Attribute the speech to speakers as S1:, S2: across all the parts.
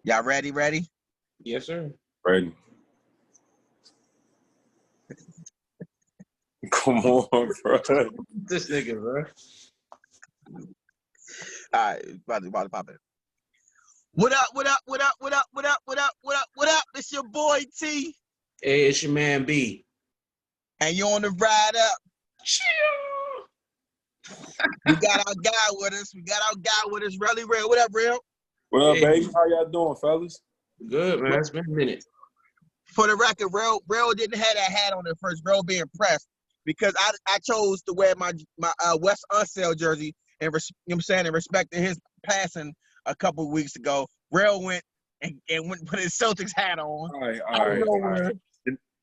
S1: Y'all ready? Ready?
S2: Yes, sir.
S3: Ready. Come on, bro.
S2: This nigga, bro.
S1: All right, about to pop it. What up? What up? What up? What up? What up? What up? What up? What up? It's your boy T,
S2: Hey, it's your man B.
S1: and you on the ride up. We got our guy with us. Really real. What up, real?
S3: What up,
S2: Hey.
S3: baby? How y'all doing, fellas?
S2: Good, man. It's been a minute.
S1: For the record, real didn't have that hat on at first. Real being pressed because I chose to wear my West Unsale jersey and you know what I'm saying, and respecting his passing a couple weeks ago. Real went and went and put his Celtics hat on.
S3: All right.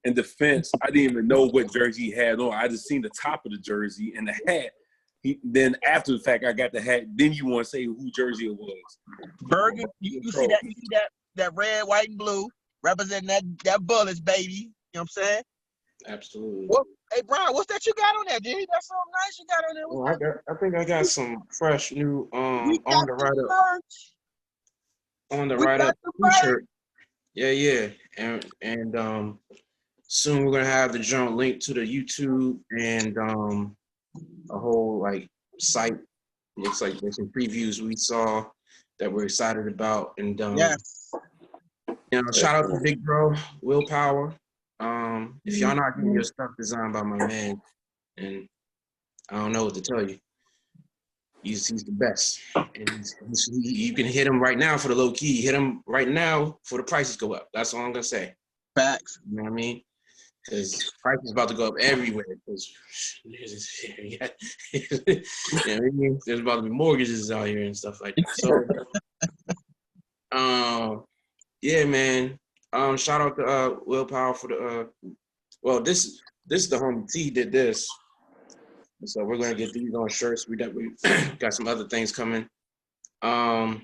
S3: In defense, I didn't even know what jersey he had on. I just seen the top of the jersey and the hat. Then after the fact, I got the hat. Then you want to say who jersey it was?
S1: Bergen, you see that red, white, and blue representing that Bullets, baby. You know what I'm saying?
S2: Absolutely.
S1: Well, hey, Brian, what's that you got on there, G? That's something nice you got on there.
S2: Well, I think I got some fresh new on the right up t-shirt. Yeah. And soon we're gonna have the joint link to the YouTube and a whole like site. Looks like there's some previews we saw that we're excited about. And
S1: Yes.
S2: Shout out to Big Bro Willpower. If y'all not getting your stuff designed by my man, and I don't know what to tell you. He's the best. And you can hit him right now for the low key. Hit him right now for the prices go up. That's all I'm gonna say.
S1: Facts.
S2: You know what I mean? Because prices is about to go up everywhere. Because you know what I mean? There's about to be mortgages out here and stuff like that. So, yeah, man. Shout out to Willpower for the. Well, this is the homie T did this. So we're gonna get these on shirts. We got some other things coming. Shout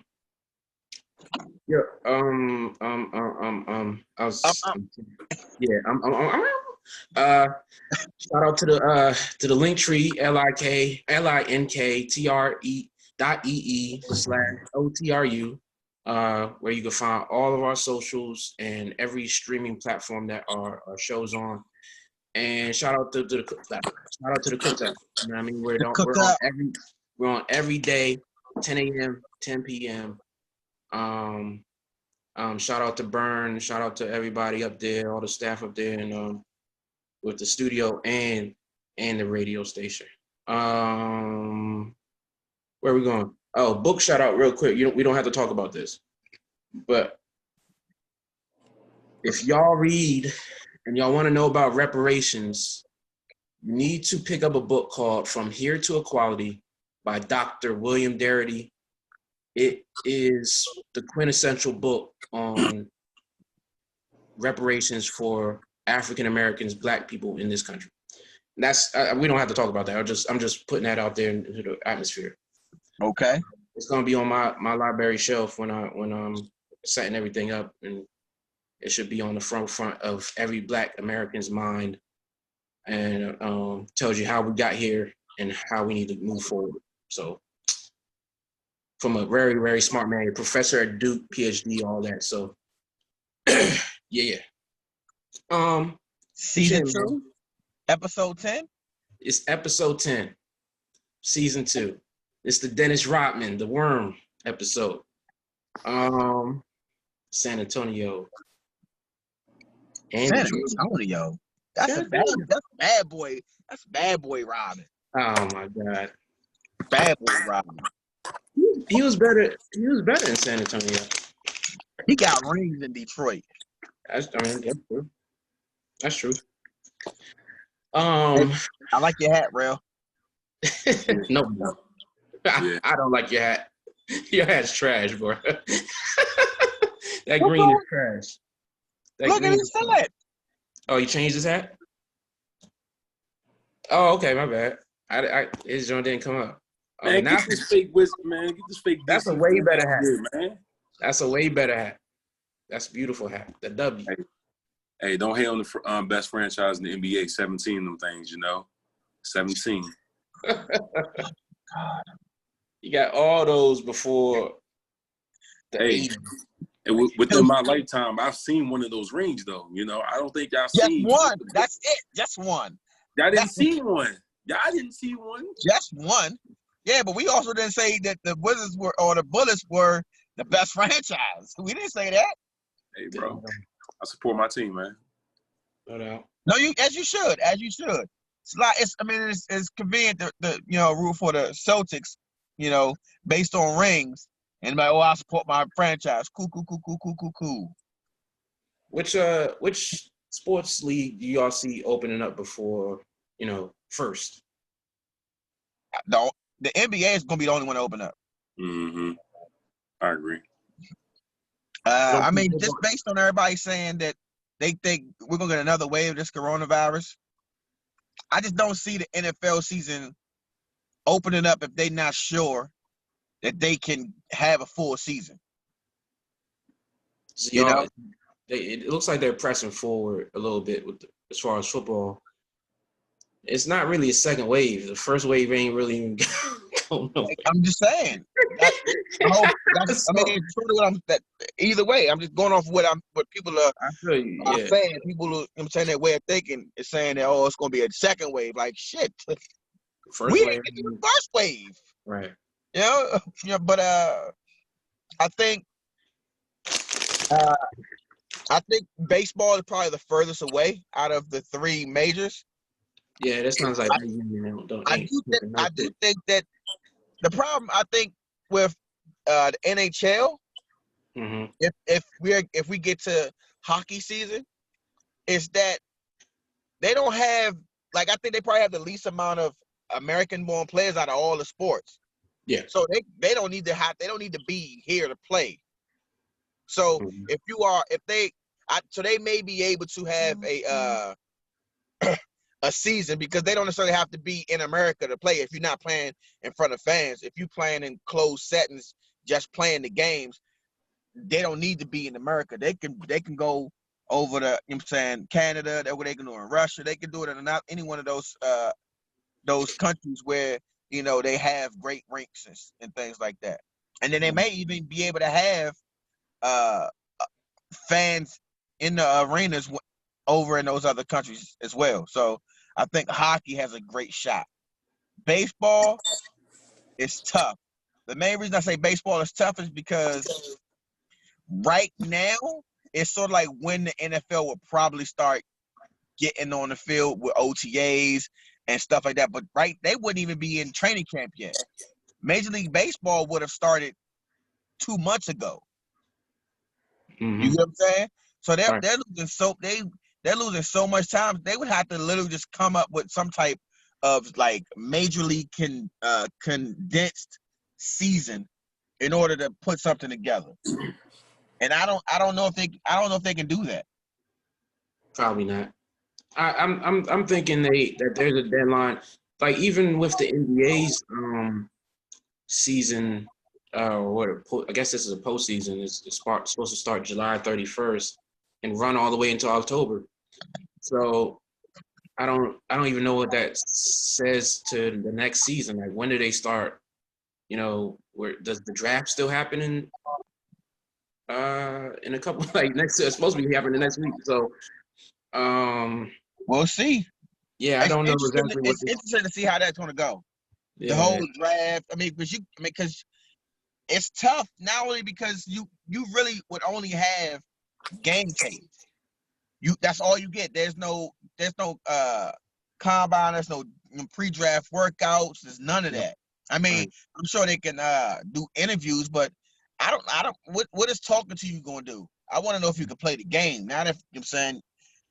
S2: out to the Linktree Linktr.ee/OTRU, where you can find all of our socials and every streaming platform that our shows on. And shout out to the cookout. You know what I mean? We're on every day, 10 a.m., 10 p.m. Shout out to Burn. Shout out to everybody up there, all the staff up there, and with the studio and the radio station. Where are we going? Oh, book shout out real quick. We don't have to talk about this, but if y'all read and y'all want to know about reparations, you need to pick up a book called From Here to Equality by Dr. William Darity. It is the quintessential book on reparations for African Americans, Black people in this country. That's we don't have to talk about that. I'm just putting that out there into the atmosphere.
S1: Okay.
S2: It's gonna be on my library shelf when I'm setting everything up, and it should be on the front of every Black American's mind, and tells you how we got here and how we need to move forward. So, from a very, very smart man, professor at Duke, PhD, all that. So, yeah.
S1: Season 2, episode 10.
S2: It's episode 10, season 2. It's the Dennis Rodman, the Worm episode. San Antonio.
S1: San Antonio. That's bad boy. That's bad boy Robin.
S2: Oh my God.
S1: Bad boy Robin.
S2: He was better in San Antonio.
S1: He got rings in Detroit.
S2: That's true. That's true.
S1: I like your hat, Rail.
S2: No. I don't like your hat. Your hat's trash, bro. That green is trash.
S1: Look at his hat.
S2: Oh, he changed his hat? Oh, okay, my bad. His joint didn't come up.
S3: Man, get this fake whiskey, man. Get this fake.
S2: That's a way better hat,
S3: man.
S2: That's a way better hat. That's a beautiful hat. The W.
S3: Hey, don't hate on the best franchise in the NBA. 17 of them things, 17.
S2: God. You got all those before the 80s.
S3: Within my lifetime, I've seen one of those rings, though. You know, I don't think y'all
S1: Just
S3: seen.
S1: one. That's it. Just one.
S3: Y'all didn't see one. Y'all didn't see one.
S1: Just one. Yeah, but we also didn't say that the Wizards were or the Bullets were the best franchise. We didn't say that.
S3: Hey, bro, I support my team, man.
S2: No doubt.
S1: No, you as you should. It's like it's convenient to root for the Celtics, based on rings. And like, I support my franchise. Cool.
S2: Which sports league do y'all see opening up before first?
S1: The NBA is gonna be the only one to open up.
S3: Mm-hmm. I agree.
S1: Just based on everybody saying that they think we're gonna get another wave of this coronavirus, I just don't see the NFL season opening up if they're not sure that they can have a full season.
S2: So it looks like they're pressing forward a little bit as far as football. It's not really a second wave. The first wave ain't really even going nowhere.
S1: I'm just saying. Either way, I'm just going off what people are saying. People who saying their way of thinking is saying that it's going to be a second wave. Like shit, we didn't get the first wave,
S2: right?
S1: But I think baseball is probably the furthest away out of the three majors.
S2: Yeah, that sounds like
S1: I do think that the problem I think with the NHL,
S2: mm-hmm.
S1: if we get to hockey season, is that they don't have I think they probably have the least amount of American-born players out of all the sports.
S2: Yeah.
S1: So they don't need to be here to play. So so they may be able to have a season because they don't necessarily have to be in America to play. If you're not playing in front of fans, if you're playing in closed settings, just playing the games, they don't need to be in America. They can go over to Canada. That's what they can do in Russia. They can do it in any one of those countries where they have great rinks and things like that. And then they may even be able to have fans in the arenas over in those other countries as well. So I think hockey has a great shot. Baseball is tough. The main reason I say baseball is tough is because right now it's sort of like when the NFL will probably start getting on the field with OTAs and stuff like that. But they wouldn't even be in training camp yet. Major League Baseball would have started 2 months ago.
S2: Mm-hmm.
S1: You get what I'm saying? So they're losing so much time. They would have to literally just come up with some type of major league condensed season in order to put something together. And I don't know if they can do that.
S2: Probably not. I'm thinking that there's a deadline. Like even with the NBA's season, I guess this is a postseason. It's supposed to start July 31st and run all the way into October. So I don't even know what that says to the next season. Like when do they start? Where does the draft still happen in a couple next? It's supposed to be happening next week. So
S1: we'll see.
S2: Yeah, I don't know exactly.
S1: It's interesting to see how that's going to go. Yeah. The whole draft. Because it's tough not only because you really would only have game tape. That's all you get. There's no combine. There's no pre-draft workouts. There's none of that. I'm sure they can do interviews, but I don't. What is talking to you going to do? I want to know if you can play the game. Not if I'm saying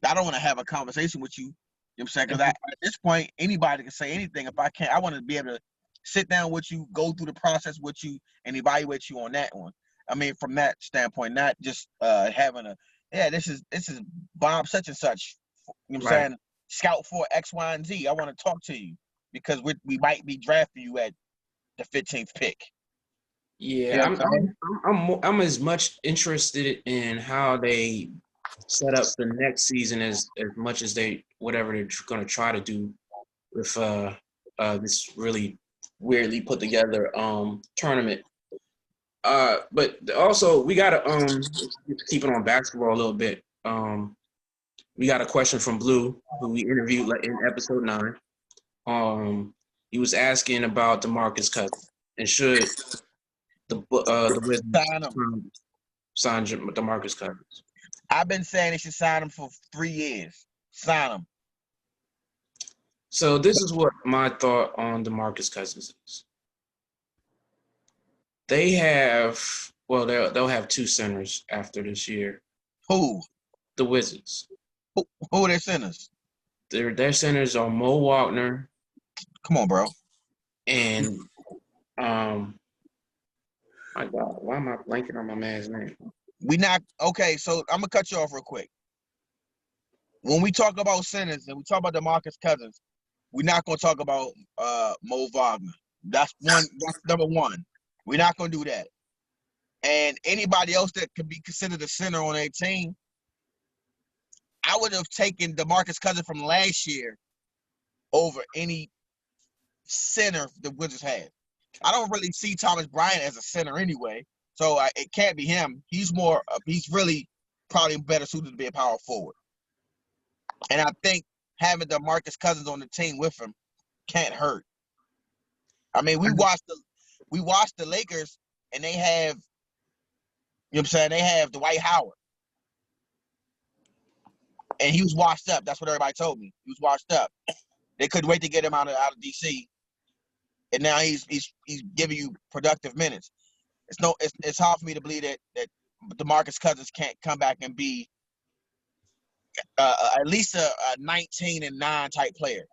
S1: I don't want to have a conversation with you. I'm saying because at this point anybody can say anything. If I can't, I want to be able to sit down with you, go through the process with you, and evaluate you on that one. From that standpoint, not just having this is Bob such and such. You know what I'm saying? Scout for X, Y, and Z. I want to talk to you because we might be drafting you at the 15th pick.
S2: Yeah, I'm as much interested in how they set up the next season as much as whatever they're going to try to do with this really weirdly put together tournament. But also we gotta keep it on basketball a little bit. We got a question from Blue, who we interviewed in episode 9. He was asking about DeMarcus Cousins and should the Wizards sign DeMarcus Cousins.
S1: I've been saying they should sign him for 3 years. Sign him.
S2: So this is what my thought on DeMarcus Cousins is. They have, well, they'll have 2 centers after this year.
S1: Who?
S2: The Wizards.
S1: Who are their centers?
S2: Their centers are Mo Wagner.
S1: Come on, bro.
S2: And my God, why am I blanking on my man's name?
S1: Okay, so I'm gonna cut you off real quick. When we talk about centers and we talk about DeMarcus Cousins, we're not gonna talk about Mo Wagner. That's number one. We're not gonna do that. And anybody else that could be considered a center on a team, I would have taken DeMarcus Cousins from last year over any center the Wizards had. I don't really see Thomas Bryant as a center anyway, so it can't be him. He's really probably better suited to be a power forward. And I think having DeMarcus Cousins on the team with him can't hurt. I mean, we watched the Lakers, and they have, you know what I'm saying, they have Dwight Howard. And he was washed up. That's what everybody told me. He was washed up. They couldn't wait to get him out of DC. And now he's giving you productive minutes. It's hard for me to believe that DeMarcus Cousins can't come back and be at least a 19-9 type player.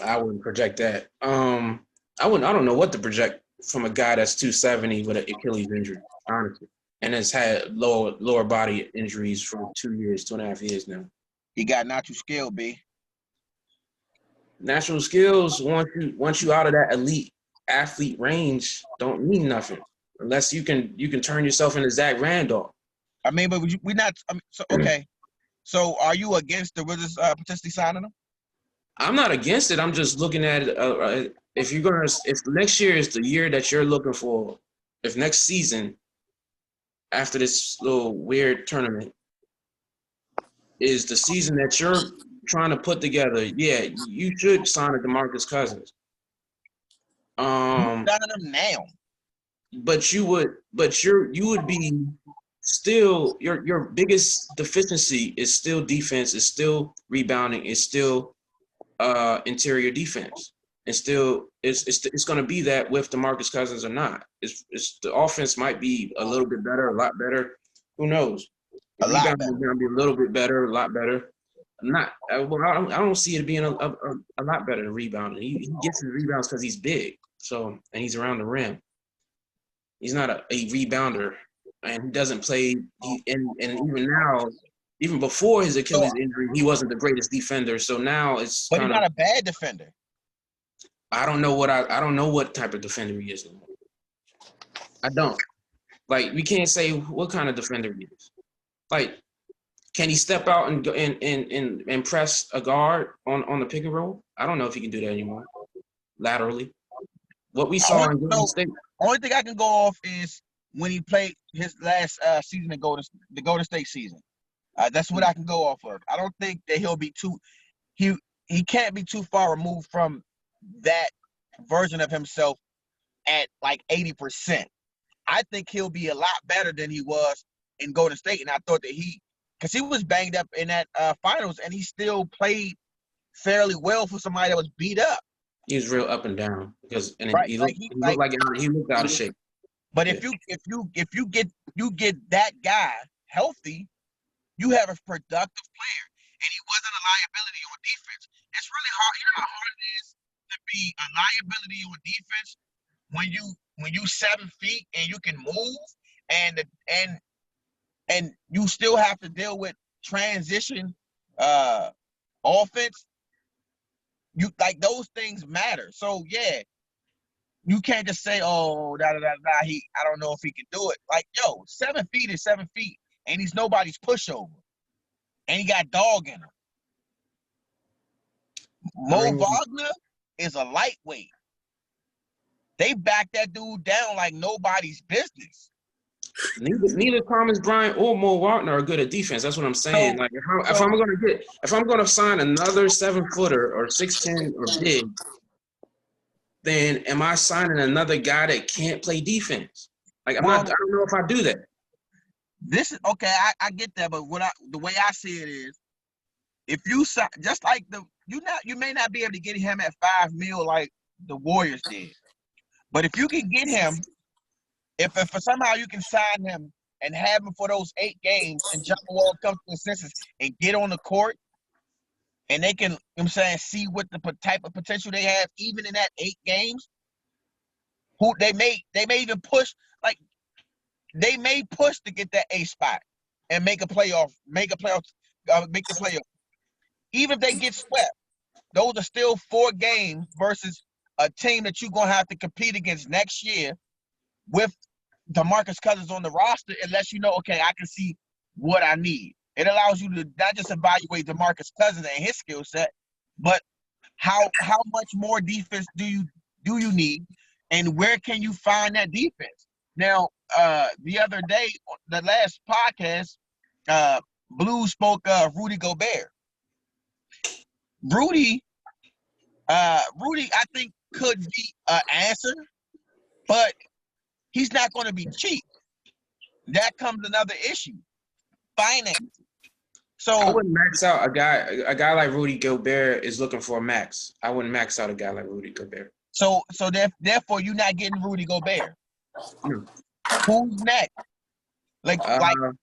S2: I wouldn't project that. I don't know what to project from a guy that's 270 with an Achilles injury, honestly, and has had lower body injuries for 2.5 years now.
S1: He got natural skill, B.
S2: Natural skills, once you out of that elite athlete range, don't mean nothing unless you can turn yourself into Zach Randolph.
S1: I mean, but we're not. I mean, so okay. So are you against the Wizards potentially signing him?
S2: I'm not against it. I'm just looking at it. If next year is the year that you're looking for, if next season, after this little weird tournament, is the season that you're trying to put together, yeah, you should sign a DeMarcus Cousins.
S1: Signing him now.
S2: But you would be still your biggest deficiency is still defense, is still rebounding, is still interior defense. And still it's going to be that with DeMarcus Cousins or not. It's the offense might be a little bit better, a lot better. Who knows? The rebounding is going to be a little bit better, a lot better. I don't see it being a lot better than rebounding. He gets his rebounds because he's big, and he's around the rim. He's not a rebounder, and he doesn't play. And even now, even before his Achilles injury, he wasn't the greatest defender. So now it's.
S1: But he's not a bad defender.
S2: I don't know what type of defender he is anymore. I don't. Like, we can't say what kind of defender he is. Like, can he step out and press a guard on the pick and roll? I don't know if he can do that anymore. Laterally. What we saw in Golden State.
S1: Only thing I can go off is when he played his last season in the Golden State season. That's what I can go off of. I don't think that he'll be he can't be too far removed from that version of himself at like 80%. I think he'll be a lot better than he was in Golden State. And I thought that because he was banged up in that finals, and he still played fairly well for somebody that was beat up.
S2: He was real up and down he looked out of shape.
S1: But if you get that guy healthy, you have a productive player, and he wasn't a liability on defense. It's really hard. You know how hard it is to be a liability on defense when you 7 feet and you can move and you still have to deal with transition offense. You like those things matter. So yeah, you can't just say, oh, I don't know if he can do it. Like, 7 feet is 7 feet, and he's nobody's pushover. And he got dog in him. Mo Wagner is a lightweight. They back that dude down like nobody's business.
S2: Neither Thomas Bryant or Mo Wagner are good at defense. That's what I'm saying. Like if I'm gonna sign another 7-footer or 6'10" or big, then am I signing another guy that can't play defense? Like I don't know if I do that.
S1: This is okay. I get that, but the way I see it is, if you sign, just like you may not be able to get him at $5 million like the Warriors did, but if you can get him, if for somehow you can sign him and have him for those 8 games, and John Wall comes to the senses and get on the court, and they can, you know what I'm saying, see what the type of potential they have, even in that 8 games, who they may even push, like they may push to get that A spot and make the playoff. Even if they get swept, those are still 4 games versus a team that you're gonna have to compete against next year with DeMarcus Cousins on the roster, unless you know, okay, I can see what I need. It allows you to not just evaluate DeMarcus Cousins and his skill set, but how much more defense do you need, and where can you find that defense? Now, the other day, the last podcast, Blue spoke of Rudy Gobert. Rudy, I think could be an answer, but he's not going to be cheap. That comes another issue, finance. So
S2: I wouldn't max out a guy like Rudy Gobert is looking for a max. I wouldn't max out a guy like Rudy Gobert.
S1: So therefore, you're not getting Rudy Gobert.
S2: No.
S1: Who's next? Because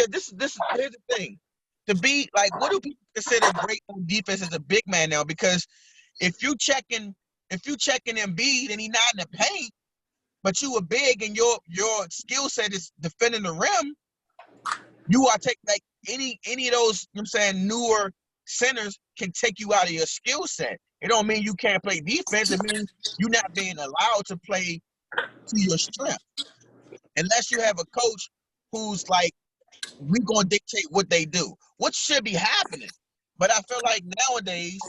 S1: this here's the thing. To be like, what do people consider great on defense as a big man now? Because if you checking Embiid and he's not in the paint, but you are big and your skill set is defending the rim, you are taking, like, any of those, you know what I'm saying, newer centers can take you out of your skill set. It don't mean you can't play defense. It means you're not being allowed to play to your strength. Unless you have a coach who's like, we're going to dictate what they do, which should be happening. But I feel like nowadays,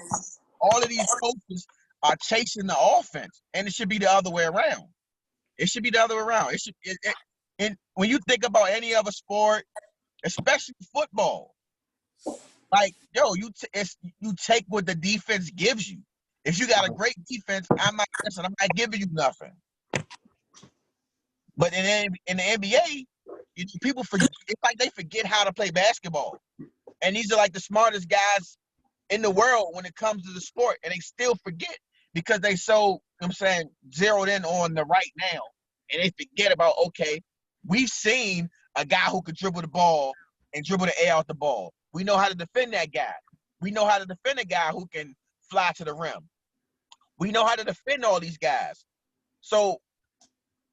S1: all of these coaches are chasing the offense, and it should be the other way around. It should be the other way around. And when you think about any other sport, especially football, like, yo, you take what the defense gives you. If you got a great defense, I'm not giving you nothing. But in the NBA, people forget. It's like they forget how to play basketball, and these are like the smartest guys in the world when it comes to the sport, and they still forget because they so, you know what I'm saying, zeroed in on the right now, and they forget about, okay, we've seen a guy who could dribble the ball and dribble the air out the ball. We know how to defend that guy. We know how to defend a guy who can fly to the rim. We know how to defend all these guys. So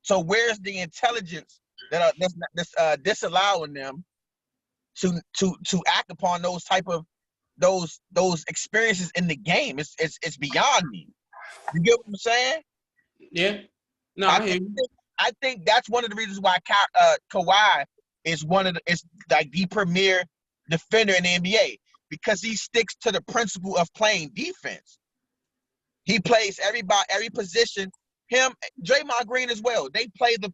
S1: where's the intelligence that's disallowing them to act upon those type of those experiences in the game? It's beyond me. You get what I'm saying?
S2: Yeah. No,
S1: I think that's one of the reasons why Kawhi is like the premier defender in the NBA, because he sticks to the principle of playing defense. He plays every position. Him, Draymond Green as well. They play to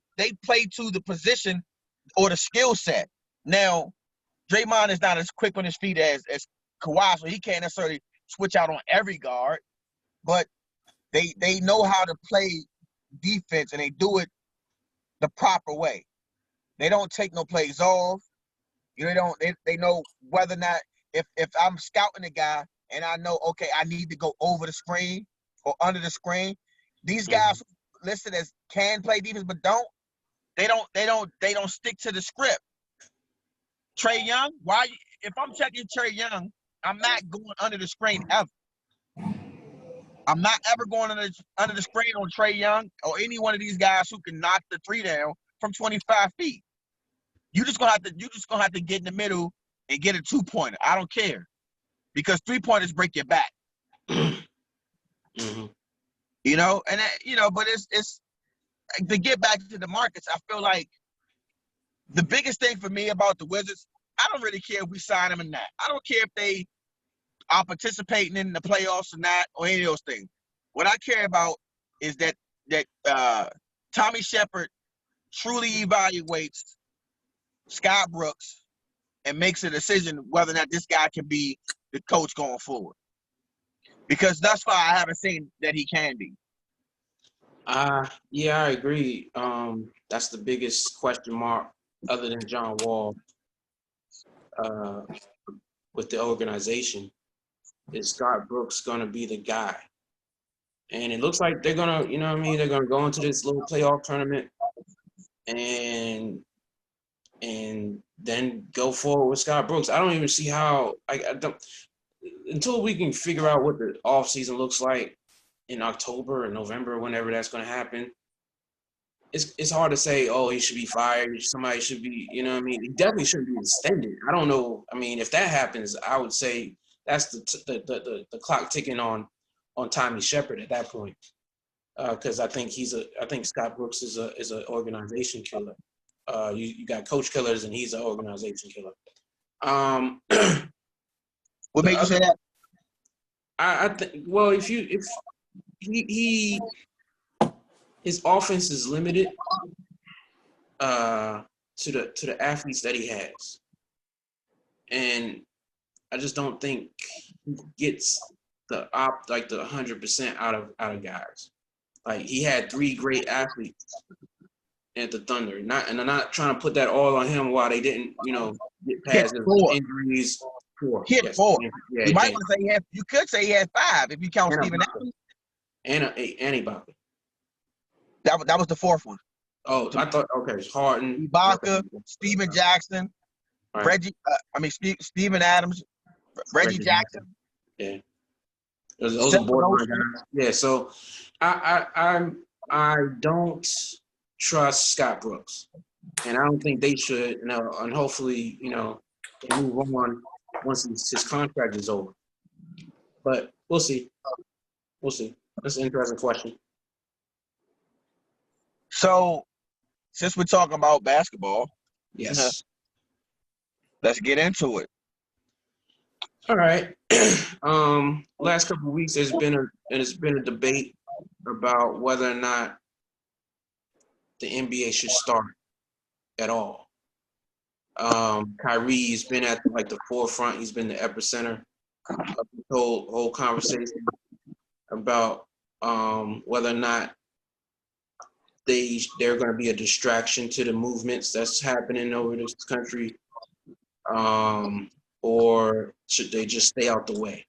S1: the position or the skill set. Now, Draymond is not as quick on his feet as Kawhi, so he can't necessarily switch out on every guard. But they know how to play defense, and they do it the proper way. They don't take no plays off. You know, they know whether or not, if I'm scouting a guy and I know, okay, I need to go over the screen or under the screen. These guys listed as can play defense but they don't stick to the script. Trae Young, if I'm checking Trae Young, I'm not going under the screen ever. I'm not ever going under the screen on Trae Young or any one of these guys who can knock the three down from 25 feet. You just gonna have to get in the middle and get a 2-pointer. I don't care, because 3-pointers break your back.
S2: Mm-hmm.
S1: You know, and but it's to get back to the markets. I feel like the biggest thing for me about the Wizards, I don't really care if we sign them or not. I don't care if they are participating in the playoffs or not, or any of those things. What I care about is that Tommy Shepard truly evaluates Scott Brooks and makes a decision whether or not this guy can be the coach going forward. Because thus far, I haven't seen that he can be.
S2: Yeah, I agree. That's the biggest question mark, other than John Wall, with the organization. Is Scott Brooks gonna be the guy? And it looks like they're gonna, you know what I mean? They're gonna go into this little playoff tournament and then go forward with Scott Brooks. I don't even see how. I don't, until we can figure out what the off season looks like in October or November, whenever that's going to happen. It's hard to say, oh, he should be fired. Somebody should be, you know what I mean? He definitely shouldn't be extended. I don't know. I mean, if that happens, I would say that's the clock ticking on Tommy Shepard at that point, because I think Scott Brooks is an organization killer. You got coach killers, and he's an organization killer.
S1: What made you say that?
S2: I think, well, if he his offense is limited to the athletes that he has, and I just don't think he gets the 100% out of guys. Like, he had 3 great athletes at the Thunder, and I'm not trying to put that all on him while they didn't, get past his injuries. 4.
S1: He had
S2: Yes.
S1: 4.
S2: Yeah,
S1: you might want to say you could say he had 5 if you count Steven Adams.
S2: And Ibaka.
S1: That was the 4th one.
S2: Oh, I thought, okay, it's Harden.
S1: Ibaka, Steven Jackson,
S2: right.
S1: Steven Adams, Reggie Jackson.
S2: Yeah. Those are borderline guys. Yeah, so I don't trust Scott Brooks, and I don't think they should. And hopefully, they move on once his contract is over. But we'll see. That's an interesting question.
S1: So, since we're talking about basketball,
S2: yes,
S1: let's get into it.
S2: All right. Last couple of weeks, there's been a debate about whether or not the NBA should start at all. Kyrie's been at the forefront. He's been the epicenter of the whole conversation about whether or not they're going to be a distraction to the movements that's happening over this country, or should they just stay out the way?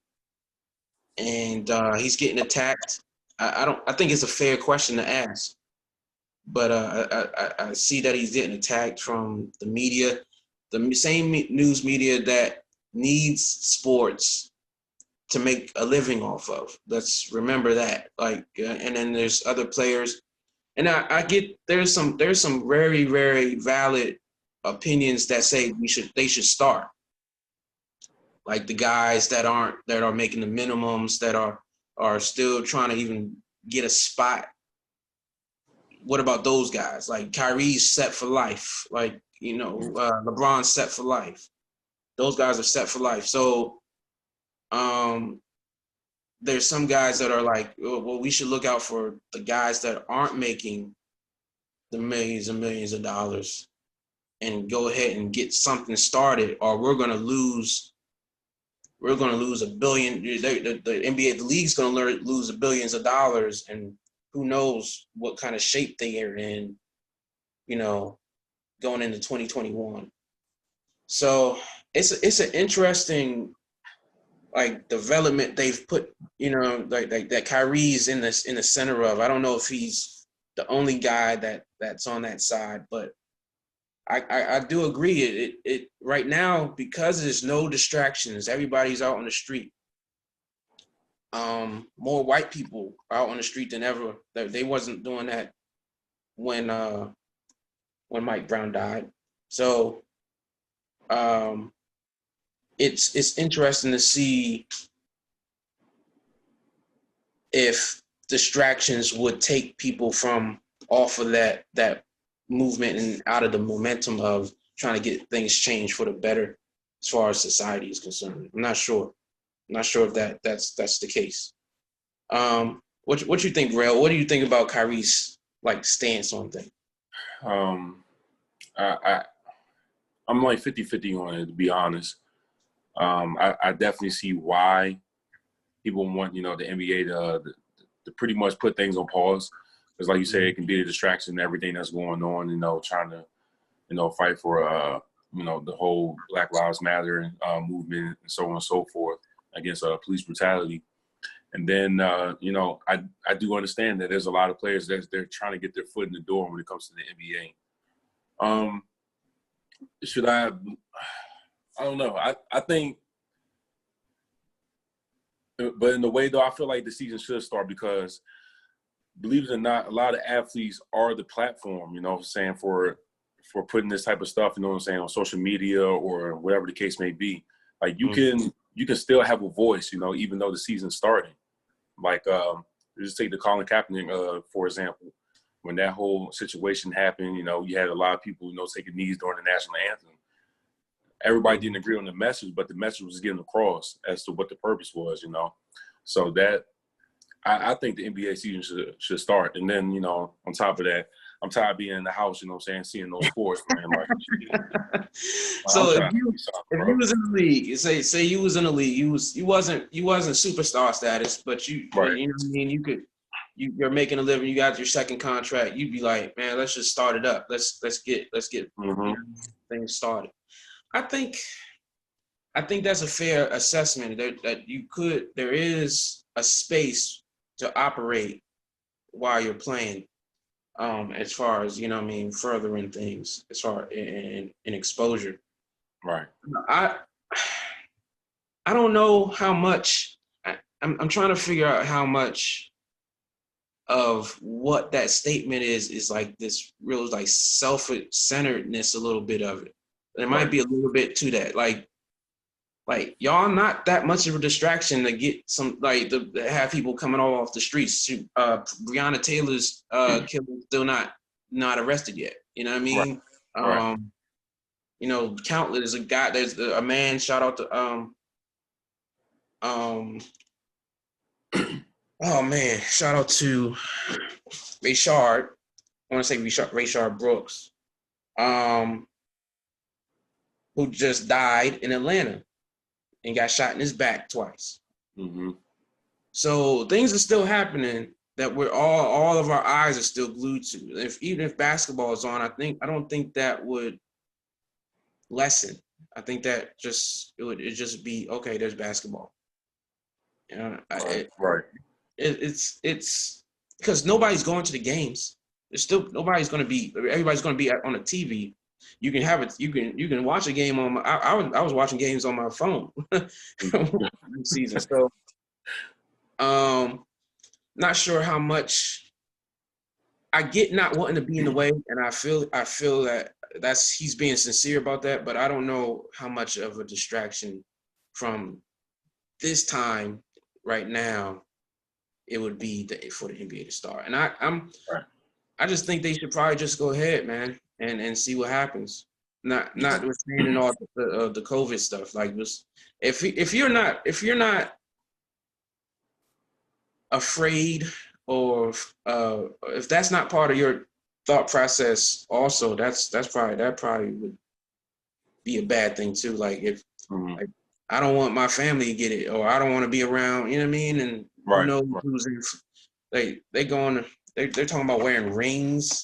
S2: And he's getting attacked. I think it's a fair question to ask, but I see that he's getting attacked from the media, the same news media that needs sports to make a living off of. Let's remember that. And then there's other players, and I get there's some very, very valid opinions that say they should start. Like the guys that are making the minimums, that are still trying to even get a spot. What about those guys? Like Kyrie's set for life. LeBron's set for life. Those guys are set for life. So there's some guys that are like, well, we should look out for the guys that aren't making the millions and millions of dollars and go ahead and get something started, or we're going to lose $1 billion. The NBA, the league's going to lose billions of dollars, and who knows what kind of shape they are in, going into 2021. So it's an interesting development they've put, that Kyrie's in the center of. I don't know if he's the only guy that's on that side, but I do agree. It right now, because there's no distractions, everybody's out on the street. More white people are out on the street than ever. They wasn't doing that when Mike Brown died. So it's interesting to see if distractions would take people from off of that movement and out of the momentum of trying to get things changed for the better as far as society is concerned. I'm not sure if that's the case. What you think, Rel? What do you think about Kyrie's like stance on things?
S3: I'm like 50-50 on it, to be honest. I definitely see why people want, the NBA to pretty much put things on pause. Because like you said, it can be a distraction to everything that's going on, trying to, fight for, the whole Black Lives Matter movement and so on and so forth against police brutality. And then, I do understand that there's a lot of players that they're trying to get their foot in the door when it comes to the NBA. Should I don't know. I think, but in a way though, I feel like the season should start because, believe it or not, a lot of athletes are the platform, for putting this type of stuff, on social media or whatever the case may be. Like you can still have a voice, even though the season's starting. Like just take the Colin Kaepernick, for example. When that whole situation happened, you had a lot of people, taking knees during the national anthem. Everybody didn't agree on the message, but the message was getting across as to what the purpose was, So that I think the NBA season should start. And then, on top of that, I'm tired of being in the house, seeing those sports, man. Like,
S2: so if you was in the league, say you was in the league, you wasn't superstar status, but you know what I mean, you're making a living, you got your second contract, you'd be like, man, let's just start it up. Let's get things started. I think that's a fair assessment that there is a space to operate while you're playing, as far as, furthering things as far in exposure.
S3: Right.
S2: I don't know how much, I'm trying to figure out how much of what that statement is like this real like self-centeredness, a little bit of it. There might be a little bit to that. Like y'all not that much of a distraction to get some, like to have people coming all off the streets. Breonna Taylor's killer still not arrested yet. You know what I mean?
S3: Right.
S2: Countless. There's a man. Shout out to oh man, shout out to Rayshard. I want to say Rayshard Brooks, who just died in Atlanta and got shot in his back twice.
S3: Mm-hmm.
S2: So things are still happening that we're all of our eyes are still glued to. Even if basketball is on, I don't think that would lessen. I think that it would just be okay. There's basketball.
S3: Right.
S2: It's because nobody's going to the games. There's still everybody's going to be on the TV. You can have it. You can watch a game on my. I was watching games on my phone this season. So, not sure how much. I get not wanting to be in the way, and I feel that he's being sincere about that. But I don't know how much of a distraction from this time right now it would be for the NBA to start. And I just think they should probably just go ahead, man, and see what happens. Not withstanding all the COVID stuff. Like, if you're not afraid, or if that's not part of your thought process, also that probably would be a bad thing too. Like if like, I don't want my family to get it, or I don't want to be around. You know what I mean? And who knows who's in? They're talking about wearing rings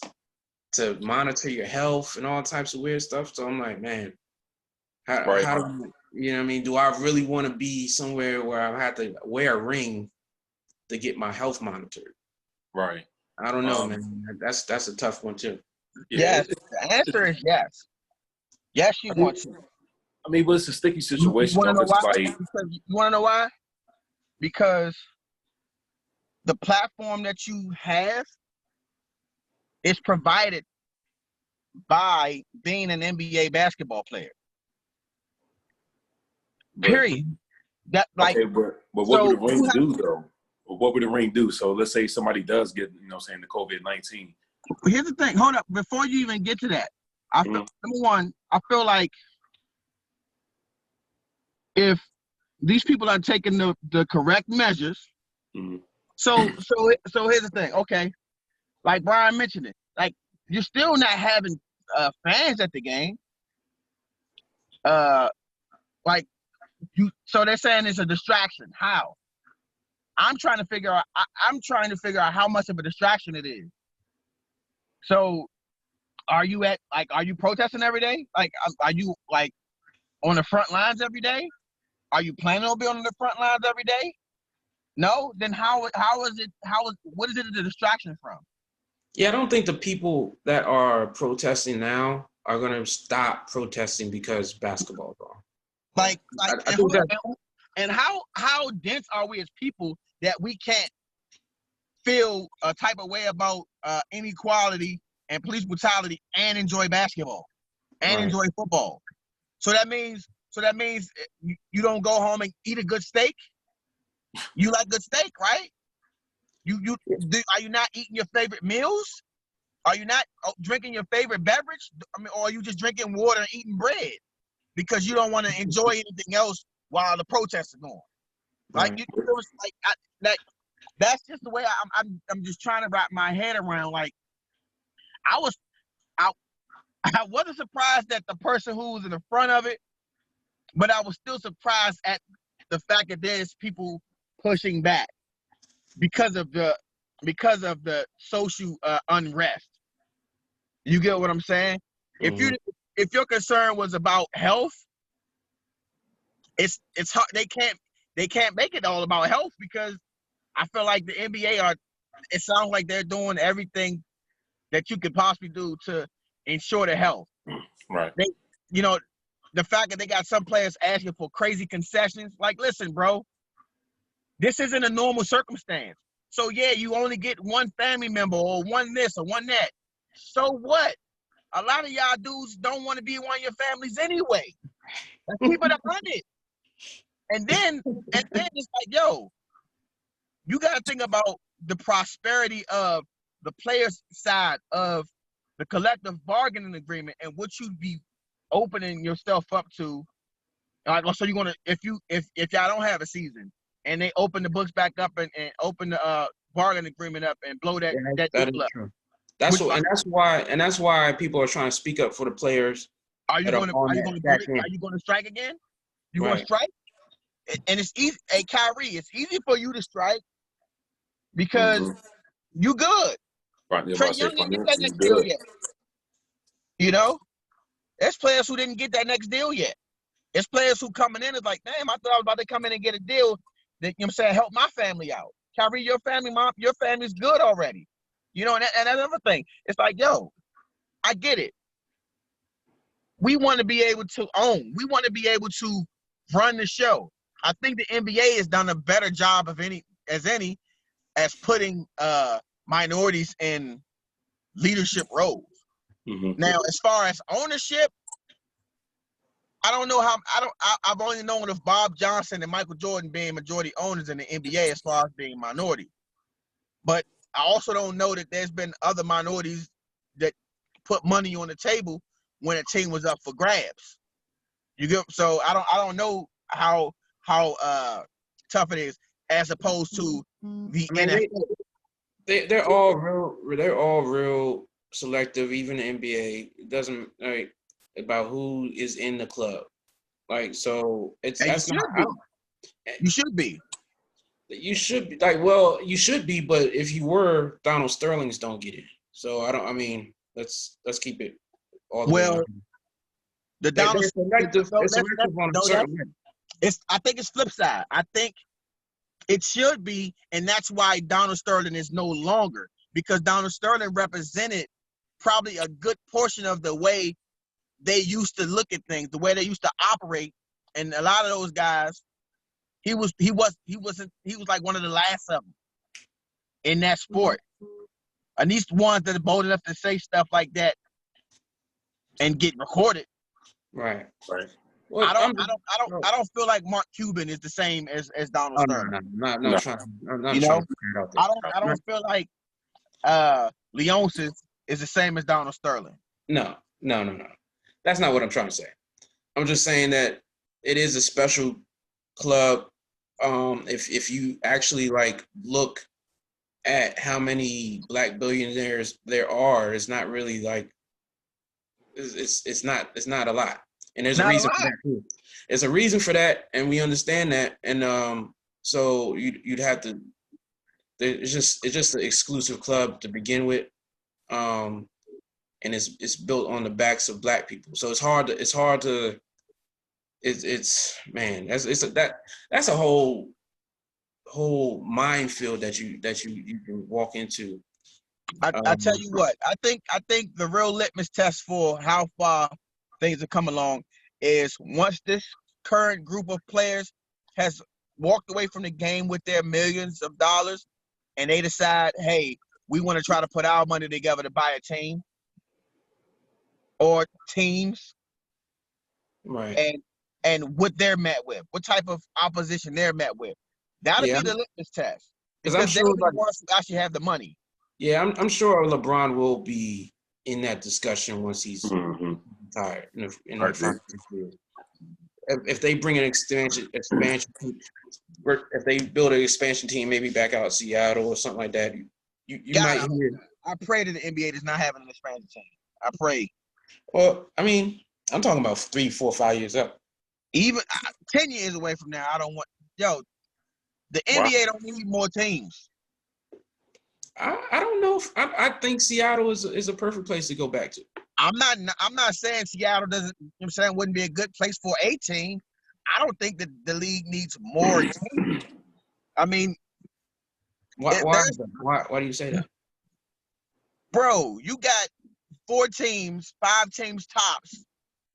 S2: to monitor your health and all types of weird stuff. So I'm like, man, how do you know what I mean? Do I really want to be somewhere where I have to wear a ring to get my health monitored?
S3: Right.
S2: I don't know, man. That's a tough one too.
S1: Yes, the answer is yes. Yes, you want to.
S3: I mean, but it's a sticky situation.
S1: You want to know why? You want to know why? Because the platform that you have is provided by being an NBA basketball player. Period. That like.
S3: Okay, but what would the ring do though? What would the ring do? So let's say somebody does get, the COVID-19.
S1: Here's the thing. Hold up. Before you even get to that, I feel, number one, I feel like if these people are taking the correct measures, So here's the thing. Okay, like Brian mentioned it. Like you're still not having fans at the game. Like you. So they're saying it's a distraction. How? I'm trying to figure out. I'm trying to figure out how much of a distraction it is. So, are you protesting every day? Like, are you like on the front lines every day? Are you planning on being on the front lines every day? No. Then what is it a distraction from?
S2: Yeah, I don't think the people that are protesting now are gonna stop protesting because basketball is on.
S1: Like,
S2: I think that
S1: and how dense are we as people that we can't feel a type of way about inequality and police brutality and enjoy basketball and
S2: Right.
S1: enjoy football? So that means you don't go home and eat a good steak. You like good steak, right? Are you not eating your favorite meals? Are you not drinking your favorite beverage? I mean, or are you just drinking water and eating bread because you don't want to enjoy anything else while the protests are going? Like
S2: Right.
S1: you know, it's like that's just the way I'm just trying to wrap my head around. Like I wasn't surprised at the person who was in the front of it, but I was still surprised at the fact that there's people pushing back because of the social unrest. You get what I'm saying?
S2: Mhm.
S1: If your concern was about health, it's hard. They can't make it all about health because I feel like the NBA it sounds like they're doing everything that you could possibly do to ensure their health.
S3: Right.
S1: They, you know, the fact that they got some players asking for crazy concessions. Like, listen, bro, this isn't a normal circumstance. So yeah, you only get one family member or one this or one that. So what? A lot of y'all dudes don't want to be one of your families anyway. Let's keep it 100. And then it's like, yo, you got to think about the prosperity of the players' side of the collective bargaining agreement and what you'd be opening yourself up to. So you're gonna if y'all don't have a season and they open the books back up and open the bargaining agreement up and blow that
S2: That
S1: deal
S2: is
S1: up.
S2: true. That's what, and that's why people are trying to speak up for the players.
S1: Are you
S2: that
S1: going
S2: on
S1: to
S2: that
S1: are you going to strike again? You going to
S2: Right.
S1: strike? And it's easy. Hey, Kyrie, it's easy for you to strike because you good.
S3: Right. Yeah,
S1: Trey
S3: about to
S1: Young
S3: say
S1: didn't get that
S3: financially
S1: next deal
S3: good.
S1: yet. You know, there's players who didn't get that next deal yet. There's players who coming in is like, damn, I thought I was about to come in and get a deal that, you know what I'm saying, help my family out. Kyrie, your family's good already. You know, and another thing, it's like, yo, I get it. We want to be able to own. We want to be able to run the show. I think the NBA has done a better job of any as putting minorities in leadership roles.
S3: Mm-hmm.
S1: Now, as far as ownership, I don't know how. I've only known of Bob Johnson and Michael Jordan being majority owners in the NBA as far as being minority. But I also don't know that there's been other minorities that put money on the table when a team was up for grabs. You get so I don't know how tough it is as opposed to the
S2: I mean,
S1: NFL.
S2: they're all real selective. Even the NBA, it doesn't about who is in the club. Like, so it's
S1: And
S2: that's not. I don't,
S1: you should be.
S2: you should be like, well, you should be, but if you were, Donald Sterling's don't get it. So I don't. I mean, let's keep it all the way
S1: Well,
S2: on.
S1: the
S2: They're
S1: Donald
S2: selective. They're selective on a certain way.
S1: I think it's flip side. I think it should be, and that's why Donald Sterling is no longer, because Donald Sterling represented probably a good portion of the way they used to look at things, the way they used to operate, and a lot of those guys, he was like one of the last of them in that sport. And these ones that are bold enough to say stuff like that and get recorded.
S2: Right.
S3: Right.
S2: Well,
S1: I don't feel like Mark Cuban is the same as Donald Sterling.
S2: I'm not trying to put that out there.
S1: I don't feel like Leonsis is the same as Donald Sterling.
S2: No. That's not what I'm trying to say. I'm just saying that it is a special club. If you actually like look at how many black billionaires there are, it's not really like it's not a lot, and there's a
S1: Not a
S2: reason
S1: lot.
S2: for that too. There's a reason for that, and we understand that, and so you'd have to. It's just an exclusive club to begin with, and it's built on the backs of black people. So it's hard to man, that's a whole minefield that you can walk into.
S1: I tell you what, I think the real litmus test for how far things have come along is once this current group of players has walked away from the game with their millions of dollars, and they decide, hey, we want to try to put our money together to buy a team or teams,
S2: Right.
S1: and what they're met with, what type of opposition they're met with. That'll
S2: Yeah,
S1: be the litmus test,
S2: because I'm
S1: because they're
S2: sure,
S1: the ones who actually have the money.
S2: yeah, I'm sure LeBron will be in that discussion once he's retired in the 5 years. If they bring an expansion, if they build an expansion team, maybe back out Seattle or something like that, you might hear.
S1: I pray that the NBA does not have an expansion team. I pray.
S2: Well, I mean, I'm talking about 3, 4, 5 years up.
S1: Even 10 years away from now, I don't want. Yo, the NBA don't need more teams.
S2: I don't know if I think Seattle is a perfect place to go back to.
S1: I'm not saying Seattle doesn't. You know what I'm saying wouldn't be a good place for a team. I don't think that the league needs more teams. I mean,
S2: Why do you say that?
S1: Bro, you got 4 teams, 5 teams tops.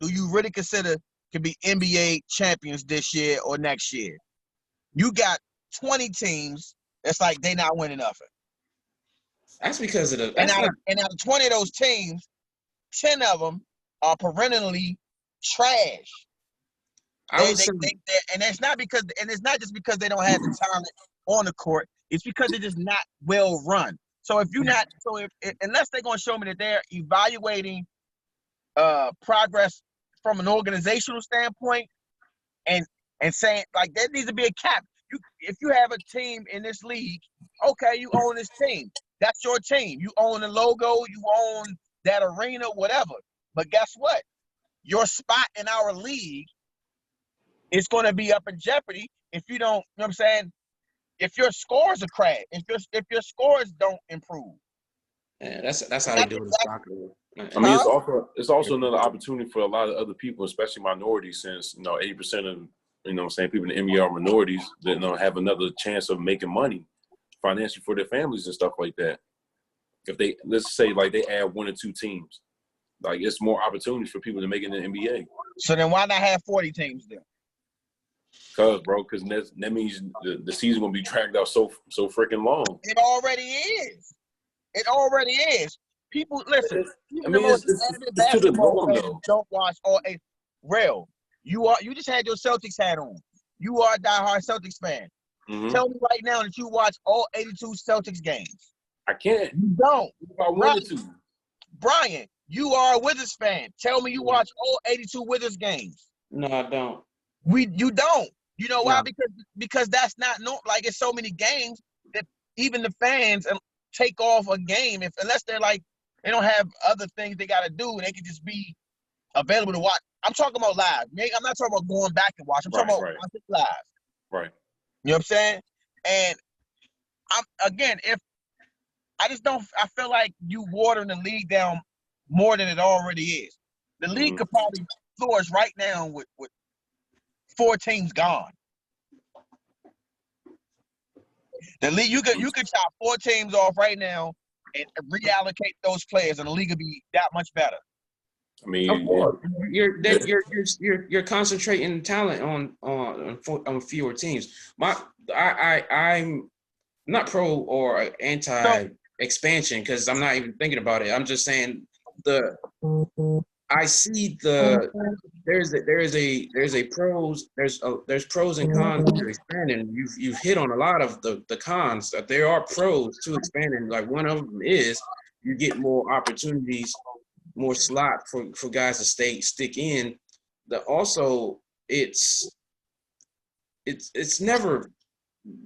S1: Do you really consider can be NBA champions this year or next year? You got 20 teams. That's like they not winning nothing.
S2: That's because of the.
S1: And out of 20 of those teams, 10 of them are perennially trash. And it's not just because they don't have the talent on the court. It's because they're just not well run. So unless they're going to show me that they're evaluating progress from an organizational standpoint, and saying like there needs to be a cap. If you have a team in this league, okay, you own this team. That's your team. You own the logo. You own that arena, whatever. But guess what? Your spot in our league is going to be up in jeopardy if you don't. You know what I'm saying? If your scores are crash, if your scores don't improve.
S2: Yeah, that's how they do it in soccer.
S3: I mean, it's also another opportunity for a lot of other people, especially minorities, since 80% of people in the NBA are minorities that have another chance of making money financially for their families and stuff like that. If they, let's say, like they add 1 or 2 teams, like it's more opportunities for people to make it in the NBA.
S1: So then why not have 40 teams then?
S3: Because that means the season gonna be dragged out so freaking long.
S1: It already is. It already is. People listen.
S3: I mean, it's to the norm though.
S1: Don't watch all a real. You just had your Celtics hat on. You are a diehard Celtics fan. Mm-hmm. Tell me right now that you watch all 82 Celtics games.
S3: I can't.
S1: You don't.
S3: If I wanted to.
S1: Brian, you are a Wizards fan. Tell me you watch all 82 Wizards games.
S2: No, I don't.
S1: You don't. You know why? No. Because that's not like it's so many games that even the fans take off a game unless they're like they don't have other things they got to do and they can just be available to watch. I'm talking about live. I'm not talking about going back and watch. I'm talking about watching live.
S3: Right.
S1: You know what I'm saying? And I feel like you watering the league down more than it already is. The league could probably flourish right now with 4 teams gone. The league you could chop 4 teams off right now and reallocate those players, and the league would be that much better.
S3: I mean,
S2: you're concentrating talent on fewer teams. I'm not pro or anti expansion because I'm not even thinking about it. I'm just saying I see there's pros and cons to expanding. You've hit on a lot of the cons. There are pros to expanding. Like one of them is you get more opportunities, more slot for guys to stick in. Also it's never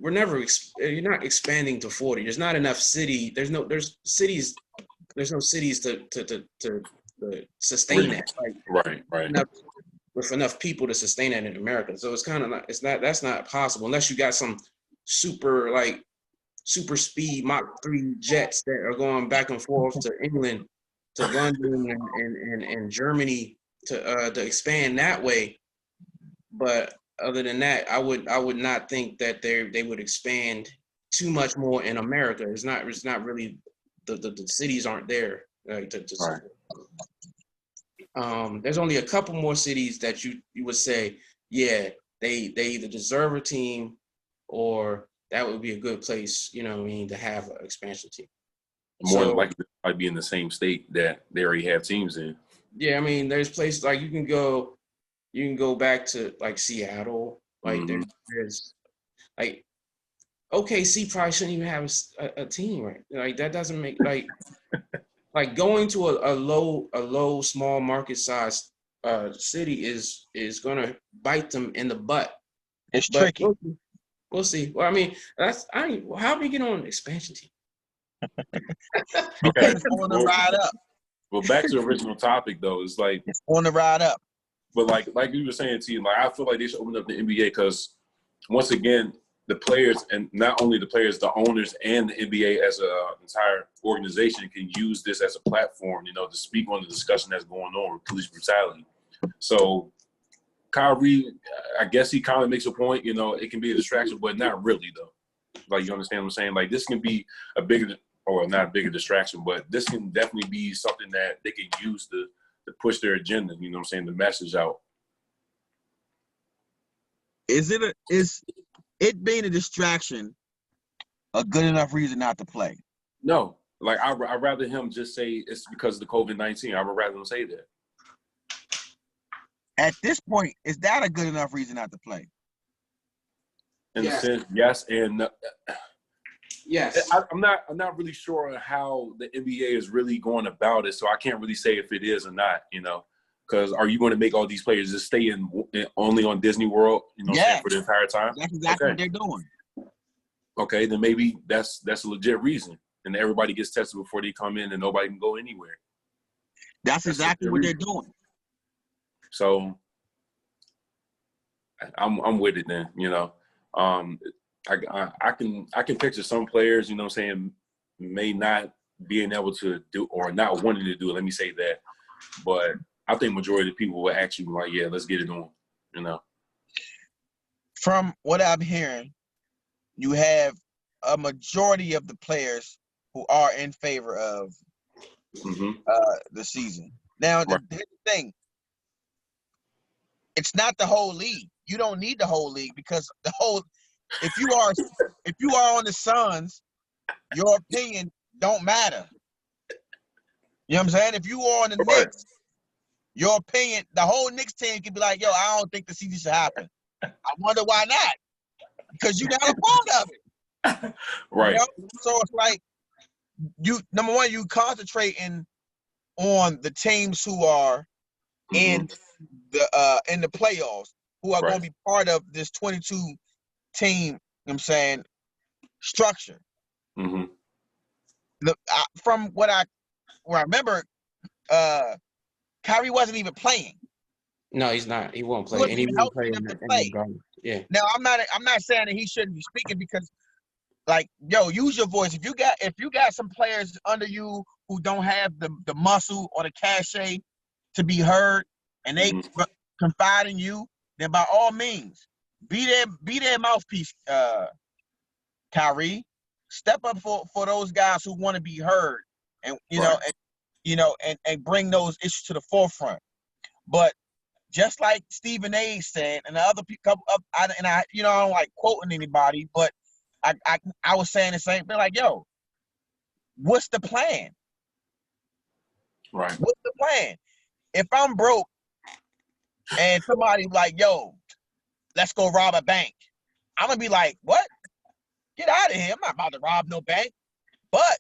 S2: you're not expanding to 40. There's not enough city. There's no cities to sustain that. Like,
S3: Right.
S2: With enough people to sustain that in America. So it's kind of not, that's not possible unless you got some super speed Mach 3 jets that are going back and forth to England, to London and Germany to expand that way. But other than that, I would not think that they would expand too much more in America. It's not really the cities aren't there like to
S3: Right.
S2: There's only a couple more cities that you would say, yeah, they either deserve a team or that would be a good place, you know what I mean, to have an expansion team.
S3: More than likely, I'd be in the same state that they already have teams in.
S2: Yeah, I mean, there's places like you can go back to like Seattle, like there's like OKC probably shouldn't even have a team, right? Like that doesn't make like going to a low small market size city is gonna bite them in the butt.
S1: It's tricky.
S2: We'll see. Well, I mean, how do we get on an expansion team?
S1: Because it's on the ride up.
S3: Well, back to the original topic though, it's like
S1: it's on the ride up.
S3: But like you were saying, T, like I feel like they should open up the NBA because once again, the players, and not only the players, the owners and the NBA as an entire organization can use this as a platform, you know, to speak on the discussion that's going on with police brutality. So Kyrie, I guess he kind of makes a point, you know, it can be a distraction, but not really though. Like, you understand what I'm saying? Like this can be a bigger, or not a bigger distraction, but this can definitely be something that they can use to push their agenda, you know what I'm saying, the message out.
S1: Is it being a distraction a good enough reason not to play?
S3: No. Like, I'd rather him just say it's because of the COVID-19. I would rather him say that.
S1: At this point, is that a good enough reason not to play?
S3: In a sense, yes and no.
S2: Yes.
S3: I'm not really sure on how the NBA is really going about it, so I can't really say if it is or not, you know. Because are you going to make all these players just stay in only on Disney World, you know, for the entire time?
S1: That's exactly what they're doing.
S3: Okay, then maybe that's a legit reason. And everybody gets tested before they come in and nobody can go anywhere.
S1: That's exactly what they're doing.
S3: So I'm with it then, you know. I can picture some players, you know what I'm saying, may not being able to do or not wanting to do it. Let me say that. But I think majority of people will actually be like, yeah, let's get it on, you know.
S1: From what I'm hearing, you have a majority of the players who are in favor of the season. Now, here's the thing. It's not the whole league. You don't need the whole league because if you are on the Suns, your opinion don't matter. You know what I'm saying? If you are on the Knicks, your opinion, the whole Knicks team can be like, yo, I don't think the season should happen. I wonder why not. Because you're not a part of it.
S3: Right.
S1: You know? So it's like number one, you concentrating on the teams who are in the playoffs, who are going to be part of this 22 team, you know what I'm saying, structure. From what I remember, Kyrie wasn't even playing.
S2: No, he's not. He won't play. And he won't play in the garden. Yeah.
S1: Now I'm not saying that he shouldn't be speaking because, like, yo, use your voice. If you got some players under you who don't have the muscle or the cachet to be heard, and they confide in you, then by all means, be their mouthpiece. Kyrie, step up for those guys who want to be heard, and and bring those issues to the forefront. But just like Stephen A. said, and the other people, I don't like quoting anybody, but I was saying the same thing. Like, yo, what's the plan?
S3: Right.
S1: What's the plan? If I'm broke and somebody like, yo, let's go rob a bank, I'm gonna be like, what? Get out of here! I'm not about to rob no bank. But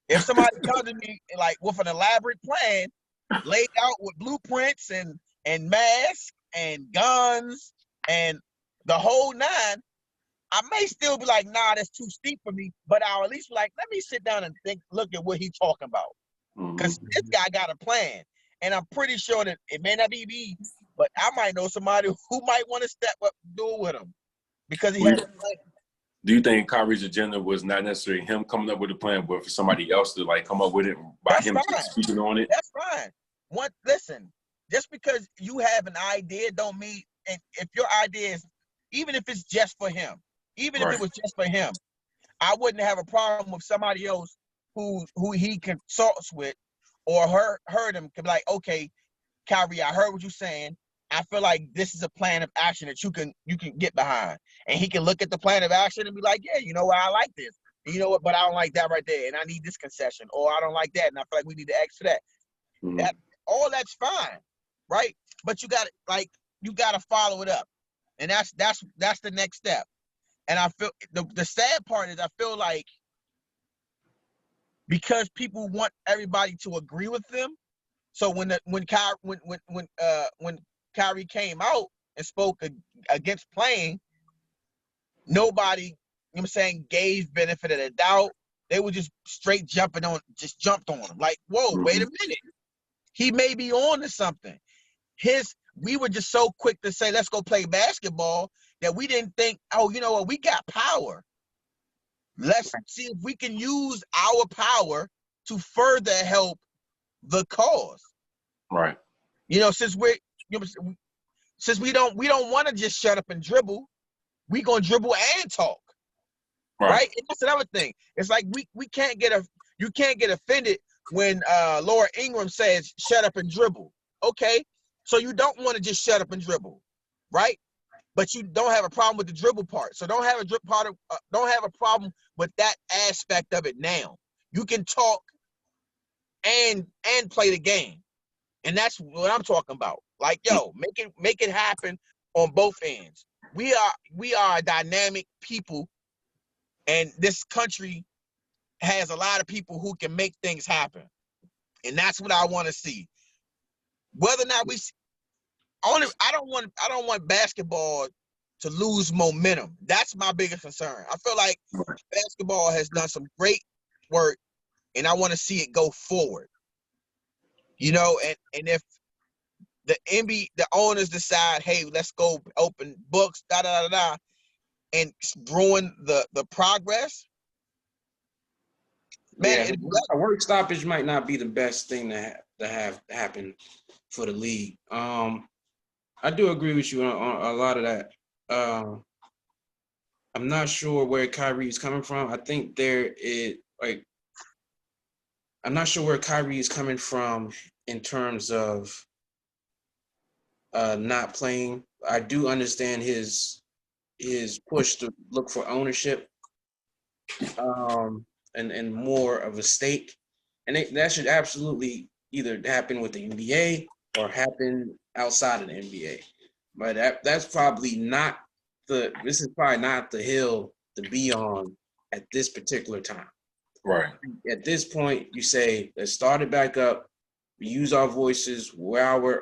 S1: if somebody comes to me like with an elaborate plan, laid out with blueprints and masks and guns and the whole nine, I may still be like, nah, that's too steep for me, but I'll at least be like, let me sit down and look at what he's talking about. Because this guy got a plan. And I'm pretty sure that it may not be me, but I might know somebody who might want to step up and do it with him. Because he has a plan.
S3: Do you think Kyrie's agenda was not necessarily him coming up with a plan, but for somebody else to like come up with it by him speaking on it?
S1: That's fine. Listen, just because you have an idea don't mean, and if your idea is, even if it's just for him, even if it was just for him, I wouldn't have a problem with somebody else who he consults with or heard him could be like, okay, Kyrie, I heard what you're saying. I feel like this is a plan of action that you can get behind. And he can look at the plan of action and be like, yeah, you know what, I like this. And you know what, but I don't like that right there. And I need this concession. Or I don't like that. And I feel like we need to X for that. That all that's fine. Right? But you gotta follow it up. And that's the next step. And I feel the sad part is I feel like because people want everybody to agree with them. So when Kyrie came out and spoke against playing, nobody, you know what I'm saying, gave benefit of the doubt. They were just straight jumped on him. Like, whoa, wait a minute. He may be on to something. We were just so quick to say, let's go play basketball, that we didn't think, oh, you know what, we got power. Let's see if we can use our power to further help the cause.
S3: Right.
S1: You know, since we don't want to just shut up and dribble, we gonna dribble and talk. Right? And that's another thing. It's like you can't get offended when Laura Ingraham says shut up and dribble. Okay. So you don't want to just shut up and dribble, right? But you don't have a problem with the dribble part. So don't have a problem with that aspect of it now. You can talk and play the game. And that's what I'm talking about. Like, yo, make it happen on both ends. We are a dynamic people, and this country has a lot of people who can make things happen. And that's what I want to see. Whether or not I don't want basketball to lose momentum. That's my biggest concern. I feel like basketball has done some great work, and I want to see it go forward. You know, and if the owners decide, hey, let's go open books, and ruin the progress, man.
S2: A work stoppage might not be the best thing to have happen for the league. I do agree with you on a lot of that. I'm not sure where Kyrie is coming from. I think I'm not sure where Kyrie is coming from in terms of not playing. I do understand his push to look for ownership and more of a stake. And that should absolutely either happen with the NBA or happen outside of the NBA. But that's probably not this is probably not the hill to be on at this particular time.
S3: Right.
S2: At this point, you say, let's start it back up. We use our voices while we're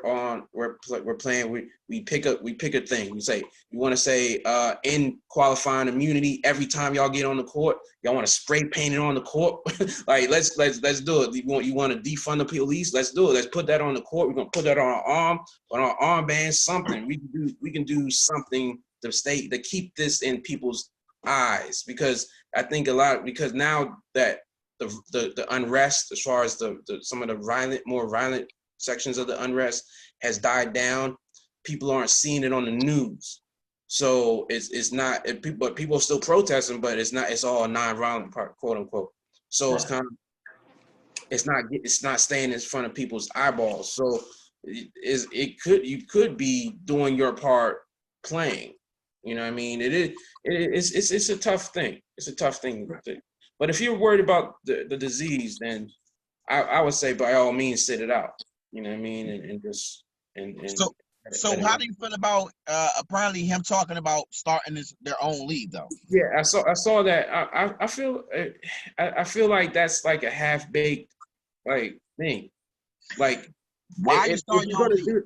S2: playing. We pick a thing. We say, you want to say in qualifying immunity every time y'all get on the court. Y'all want to spray paint it on the court. Like let's do it. You want to defund the police? Let's do it. Let's put that on the court. We're gonna put that on our arm, on our armband. Something we can do something to keep this in people's eyes, because I think because now that the unrest, as far as some of the more violent sections of the unrest has died down, people aren't seeing it on the news. So it's not, but people are still protesting, but it's all non-violent part, quote unquote. So it's not staying in front of people's eyeballs. So you could be doing your part playing. You know what I mean? It's a tough thing. It's a tough thing. But if you're worried about the disease, then I would say by all means sit it out. You know what I mean?
S1: So how do you feel about apparently him talking about starting their own league though?
S2: Yeah, I saw that. I feel like that's like a half-baked like thing. Like,
S1: why are you starting your own league?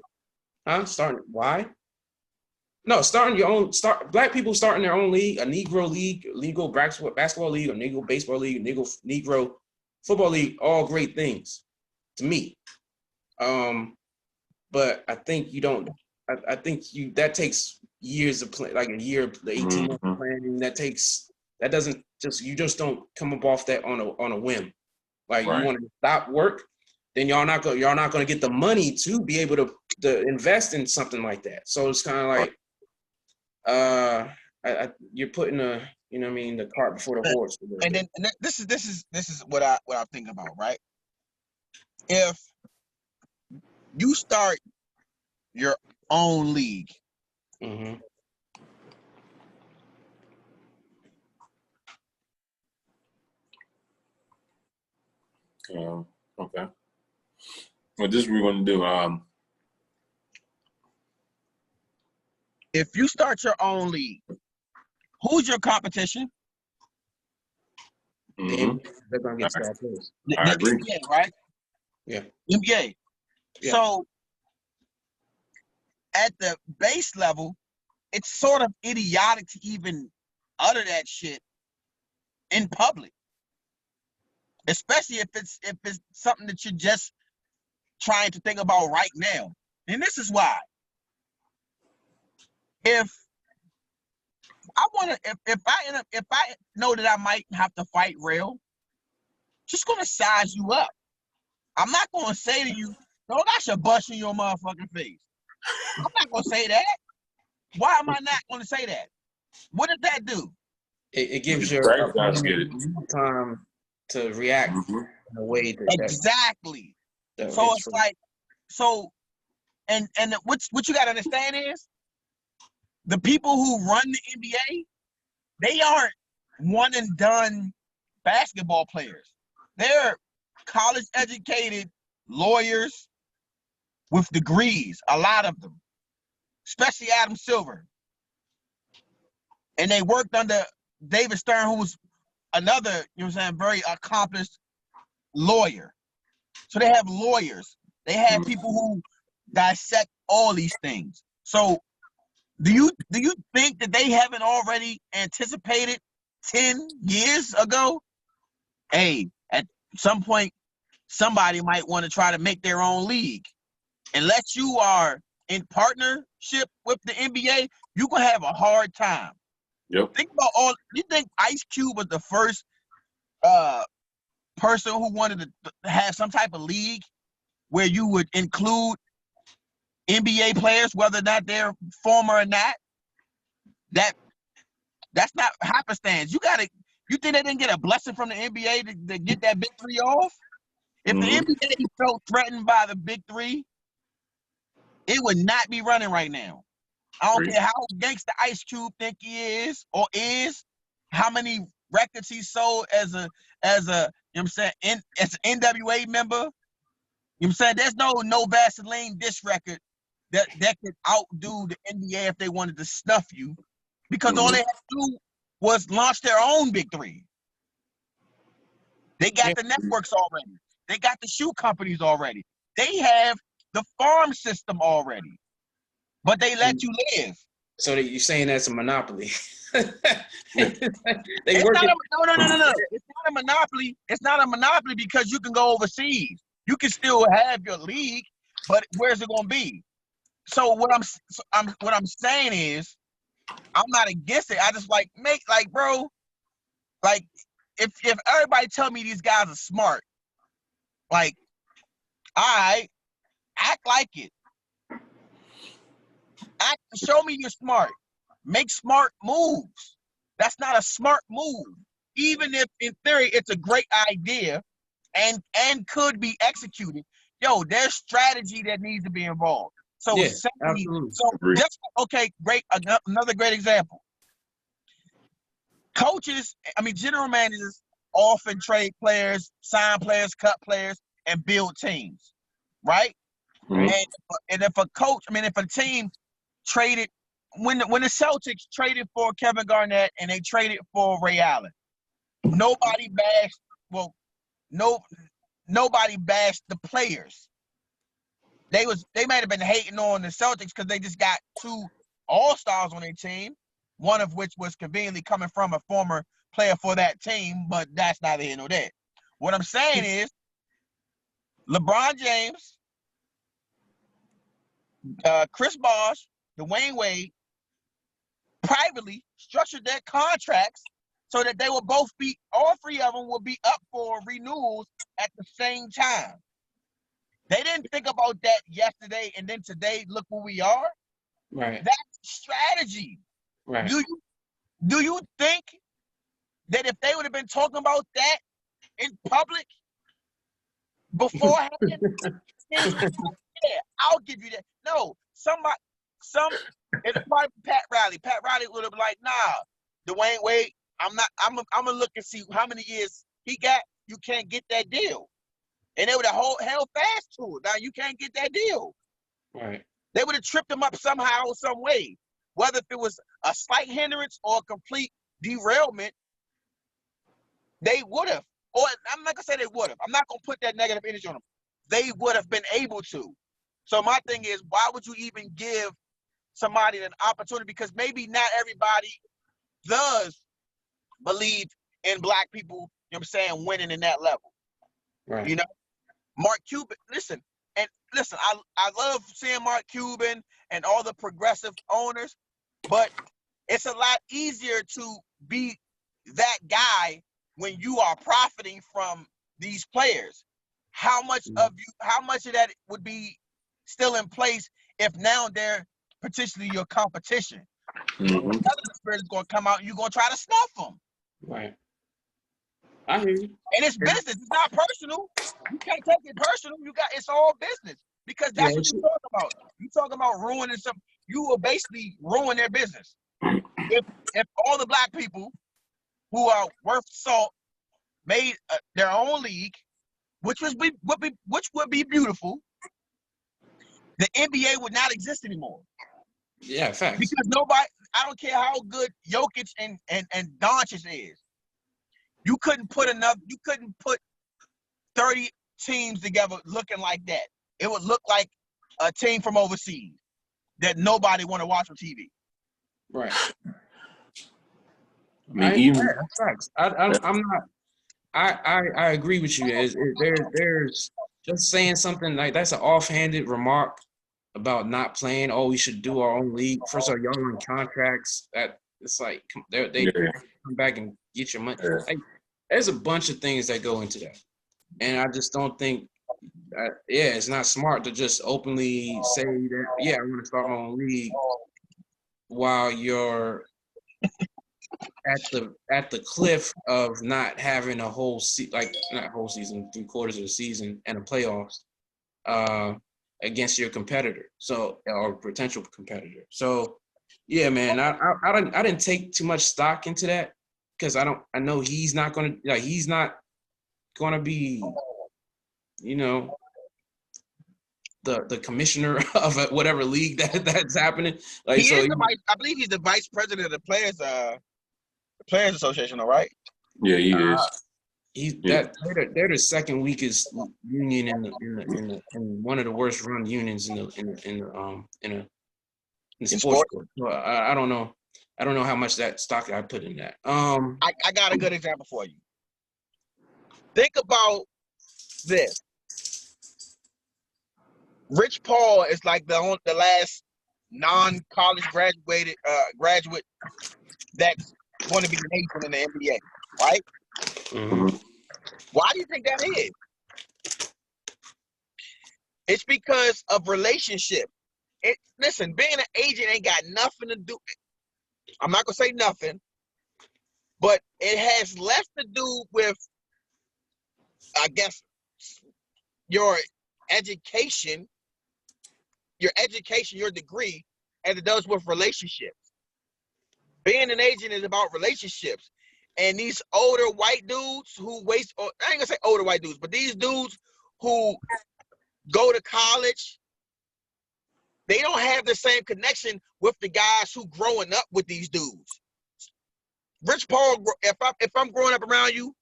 S2: Starting why? No, starting your own. Black people starting their own league, a Negro league, Negro basketball league, or Negro baseball league, Negro football league. All great things to me. But I think you don't. I think that takes years of play, like a year, 18 months of planning. That doesn't just you just don't come up off that on a whim. Like
S3: Right.
S2: You want to stop work, then y'all not gonna get the money to be able to invest in something like that. So it's kind of like you're putting the cart before the horse.
S1: And then this is what I think about, right? If you start your own league,
S2: Mm-hmm.
S3: Okay. Well, this is what we're going to do.
S1: if you start your own league, who's your competition?
S3: Mhm.
S2: They're gonna get star players.
S1: The
S3: I agree.
S1: NBA, right?
S2: Yeah.
S1: NBA.
S2: Yeah.
S1: So at the base level, it's sort of idiotic to even utter that shit in public, especially if it's something that you're just trying to think about right now. And this is why. If I know that I might have to fight real, just gonna size you up. I'm not gonna say to you, "No, I should bust in your motherfucking face." I'm not gonna say that. Why am I not gonna say that? What did that do?
S2: It gives your
S3: Right, guys, get it.
S2: time to react
S3: Mhm.
S2: in a way that
S1: Exactly.
S2: that
S1: So
S2: is
S1: it's like, and what you gotta understand is the people who run the NBA, they aren't one and done basketball players. They're college educated lawyers with degrees, a lot of them, especially Adam Silver. And they worked under David Stern, who was another, very accomplished lawyer. So they have lawyers. They have people who dissect all these things. So do you think that they haven't already anticipated 10 years ago? Hey, at some point, somebody might want to try to make their own league. Unless you are in partnership with the NBA, you're going to have a hard time.
S3: Yep.
S1: Think about you think Ice Cube was the first person who wanted to have some type of league where you would include NBA players, whether or not they're former or not? That's not happenstance. You think they didn't get a blessing from the NBA to get that big three off? If the NBA felt threatened by the big three, it would not be running right now. I don't care how gangsta Ice Cube think he is or is, how many records he sold as a as an NWA member. You know what I'm saying? There's no Vaseline diss record that could outdo the NBA if they wanted to snuff you, because all they had to do was launch their own big three. They got the networks already. They got the shoe companies already. They have the farm system already. But they let you live.
S2: So that you're saying that's a monopoly. No.
S1: It's not a monopoly. It's not a monopoly because you can go overseas. You can still have your league, but where's it gonna be? So what I'm saying is, I'm not against it. I just bro, if everybody tell me these guys are smart, all right, act like it. Show me you're smart. Make smart moves. That's not a smart move. Even if in theory it's a great idea and could be executed, there's strategy that needs to be involved. So great. Another great example. Coaches, general managers often trade players, sign players, cut players, and build teams, right? And if a coach, if a team traded, when the Celtics traded for Kevin Garnett and they traded for Ray Allen, nobody bashed the players. They might have been hating on the Celtics because they just got two all-stars on their team, one of which was conveniently coming from a former player for that team, but that's neither here nor there. What I'm saying is LeBron James, Chris Bosh, Dwayne Wade privately structured their contracts so that they will both be, all three of them will be up for renewals at the same time. They didn't think about that yesterday, and then today, look where we are.
S2: Right.
S1: That's strategy.
S2: Right.
S1: Do you think that if they would have been talking about that in public beforehand, yeah, I'll give you that. No, it's probably Pat Riley. Pat Riley would have been like, nah, Dwayne Wade, I'm gonna look and see how many years he got. You can't get that deal. And they would have held fast to it. Now you can't get that deal.
S2: Right.
S1: They would have tripped him up somehow or some way. Whether if it was a slight hindrance or a complete derailment, they would have. Or I'm not gonna say they would have. I'm not gonna put that negative energy on them. They would have been able to. So my thing is, why would you even give somebody an opportunity? Because maybe not everybody does believe in black people, you know what I'm saying, winning in that level.
S2: Right.
S1: You know, Mark Cuban, listen, I love seeing Mark Cuban and all the progressive owners, but it's a lot easier to be that guy when you are profiting from these players. How much of that would be still in place if now they're potentially your competition?
S3: Mm-hmm.
S1: Another spirit is going to come out and you're going to try to snuff them.
S2: Right. I hear you.
S1: And it's business. It's not personal. You can't take it personal. It's all business, because that's what you're talking about. You talking about ruining some. You will basically ruin their business. If all the black people who are worth salt made their own league, which would be beautiful, the NBA would not exist anymore.
S2: Yeah, facts.
S1: Because nobody, I don't care how good Jokic and Doncic is, you couldn't put 30 teams together looking like that. It would look like a team from overseas that nobody want to watch on TV.
S2: Right.
S3: I mean,
S2: facts. I'm not. I agree with you. There's just saying something like that's an offhanded remark about not playing. Oh, we should do our own league. First of all, y'all in contracts. That it's like they come back and get your money.
S3: Yeah.
S2: Like, there's a bunch of things that go into that, and I just don't think. It's not smart to just openly say that. Yeah, I want to start my own league while you're at the cliff of not having a whole not whole season, 3/4 of the season and a playoffs against your competitor, or potential competitor. So yeah, man, I didn't take too much stock into that because I know he's not gonna be, you know, the commissioner of whatever league that's happening. Like,
S1: I believe he's the vice president of the Players Association, all right?
S3: Yeah, he is.
S2: They're the second weakest union in one of the worst run unions in sports. So I don't know. I don't know how much that stock I put in that.
S1: I got a good example for you. Think about this. Rich Paul is like the last non-college graduate that's going to be an agent in the NBA, right?
S2: Mm-hmm.
S1: Why do you think that is? It's because of relationship. Listen, being an agent ain't got nothing to do. I'm not gonna say nothing, but it has less to do with, I guess, your education, your degree, as it does with relationships. Being an agent is about relationships. And these older white dudes who I ain't gonna say older white dudes, but these dudes who go to college, they don't have the same connection with the guys who growing up with these dudes. Rich Paul, if I'm growing up around you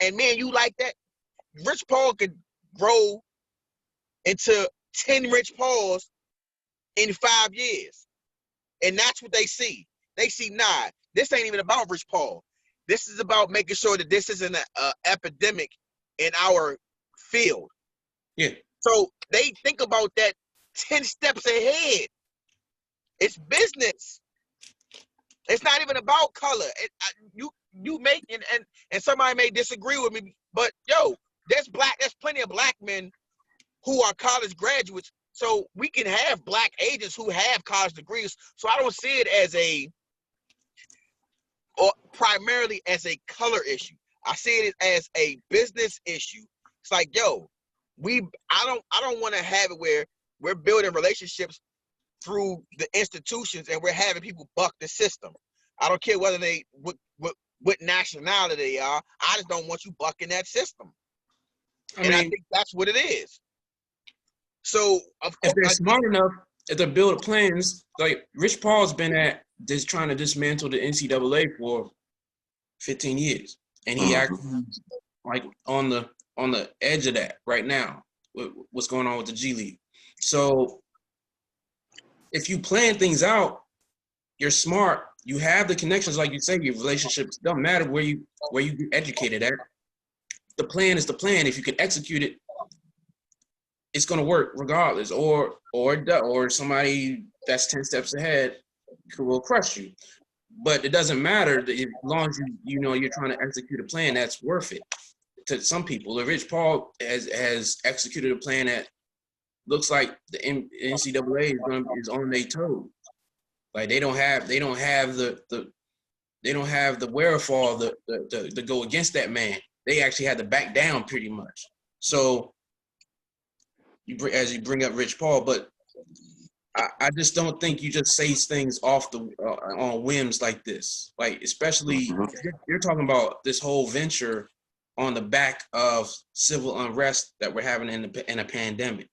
S1: and me and you like that, Rich Paul could grow into 10 Rich Pauls in 5 years. And that's what they see. They see, nah, this ain't even about Rich Paul. This is about making sure that this isn't an epidemic in our field.
S2: Yeah.
S1: So they think about that 10 steps ahead. It's business. It's not even about color. You make and somebody may disagree with me, but yo, there's plenty of black men who are college graduates. So we can have black agents who have college degrees. So I don't see it or primarily as a color issue. I see it as a business issue. It's like, yo, I don't want to have it where we're building relationships through the institutions and we're having people buck the system. I don't care whether what nationality they are. I just don't want you bucking that system. I think that's what it is. So of course,
S2: if they're smart enough, if they build plans, like Rich Paul's been at this trying to dismantle the NCAA for 15 years, and he actually like on the edge of that right now. What's going on with the G League? So if you plan things out, you're smart. You have the connections, like you say, your relationships. Doesn't matter where you get educated at. The plan is the plan. If you can execute it, it's gonna work regardless. Or somebody that's 10 steps ahead will crush you. But it doesn't matter as long as you know you're trying to execute a plan that's worth it. To some people, Rich Paul has executed a plan that looks like the NCAA is on their toes. Like they don't have the wherewithal to go against that man. They actually had to back down pretty much. So as you bring up Rich Paul, but I just don't think you just say things off on whims like this. Like especially if you're talking about this whole venture on the back of civil unrest that we're having in a pandemic.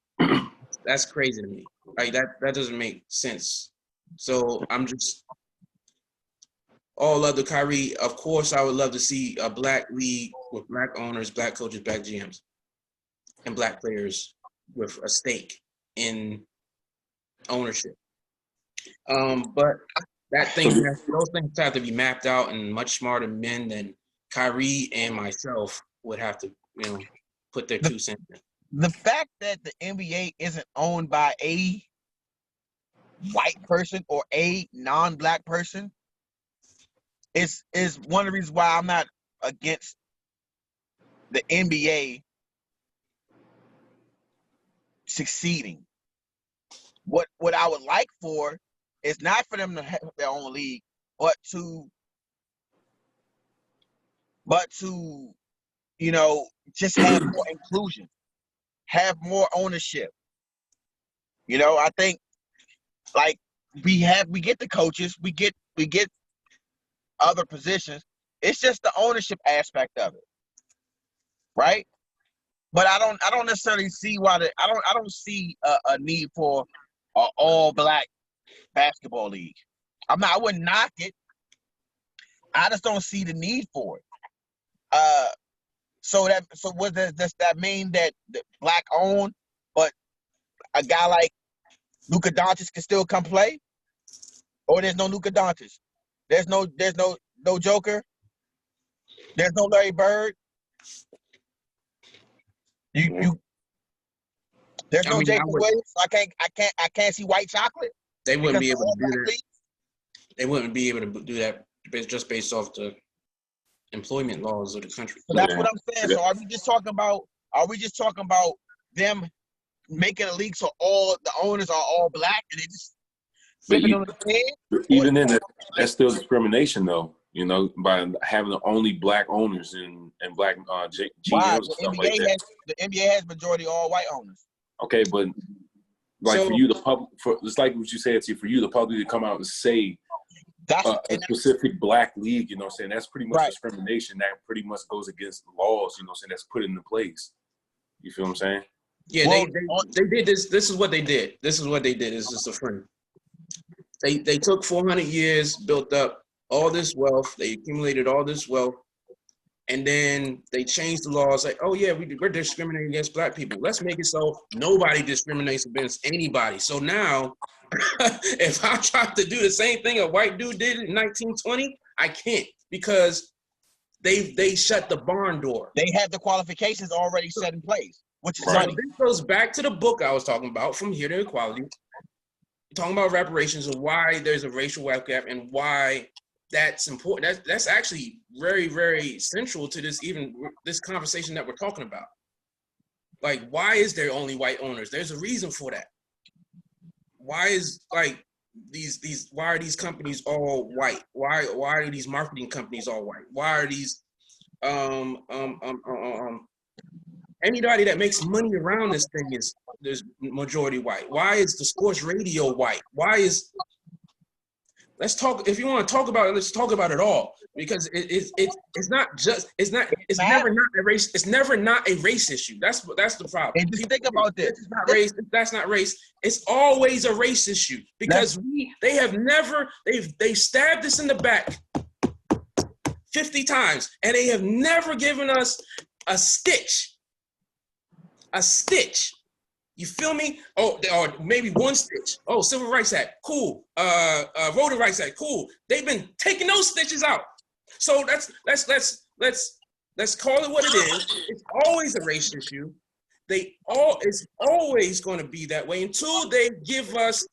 S2: That's crazy to me. Like that doesn't make sense. So I'm just all love to Kyrie. Of course, I would love to see a black league with black owners, black coaches, black GMs, and black players with a stake in ownership. But those things have to be mapped out, and much smarter men than Kyrie and myself would have to, put their 2 cents in.
S1: The fact that the NBA isn't owned by a white person or a non-black person is one of the reasons why I'm not against the NBA succeeding. What I would like for is not for them to have their own league, but to just have more inclusion, have more ownership. I think like we get the coaches, we get other positions. It's just the ownership aspect of it, right? But I don't necessarily see why I don't see a need for an all black basketball league. I wouldn't knock it. I just don't see the need for it. So what does that mean that black owned, but a guy like Luka Doncic can still come play? Or there's no Luka Doncic? There's no Joker? There's no Larry Bird? There's no Jason Williams. I can't see White Chocolate.
S2: They wouldn't be able to do that. They wouldn't be able to do that just based off the employment laws of the country.
S1: So that's what I'm saying. So are we just talking about them making a league so all the owners are all black and they just
S3: even then that's still discrimination though, by having the only black owners and black GMs and stuff like that.
S1: The NBA has majority all white owners.
S3: Okay, but for you, the public, it's like what you said, for you, the public to come out and say a specific black league, that's pretty much discrimination. That pretty much goes against the laws, that's put into place. You feel what I'm saying?
S2: Yeah, they did this. This is what they did. It's just a frame. They took 400 years, built up all this wealth. They accumulated all this wealth. And then they changed the laws like, oh, yeah, we're discriminating against black people. Let's make it so nobody discriminates against anybody. So now If I try to do the same thing a white dude did in 1920, I can't because they shut the barn door.
S1: They have the qualifications already set in place, which is
S2: So
S1: money.
S2: this goes back to the book I was talking about, From Here to Equality, talking about reparations and why there's a racial wealth gap and why that's important. That's actually very, very central to this conversation that we're talking about. Like, why is there only white owners? There's a reason for that. Why is like why are these companies all white? Why are these marketing companies all white? Why are these anybody that makes money around this thing there's majority white? Why is the sports radio white? Why is let's talk, if you want to talk about it, let's talk about it all, because it's never not a race. It's never not a race issue. That's the problem.
S1: And just think about this.
S2: It's not race. That's not race. It's always a race issue because they stabbed us in the back 50 times and they have never given us a stitch. A stitch. You feel me? Oh, or maybe one stitch. Oh, Civil Rights Act, cool. Voting Rights Act, cool. They've been taking those stitches out. So let's call it what it is. It's always a race issue. It's always going to be that way until they give us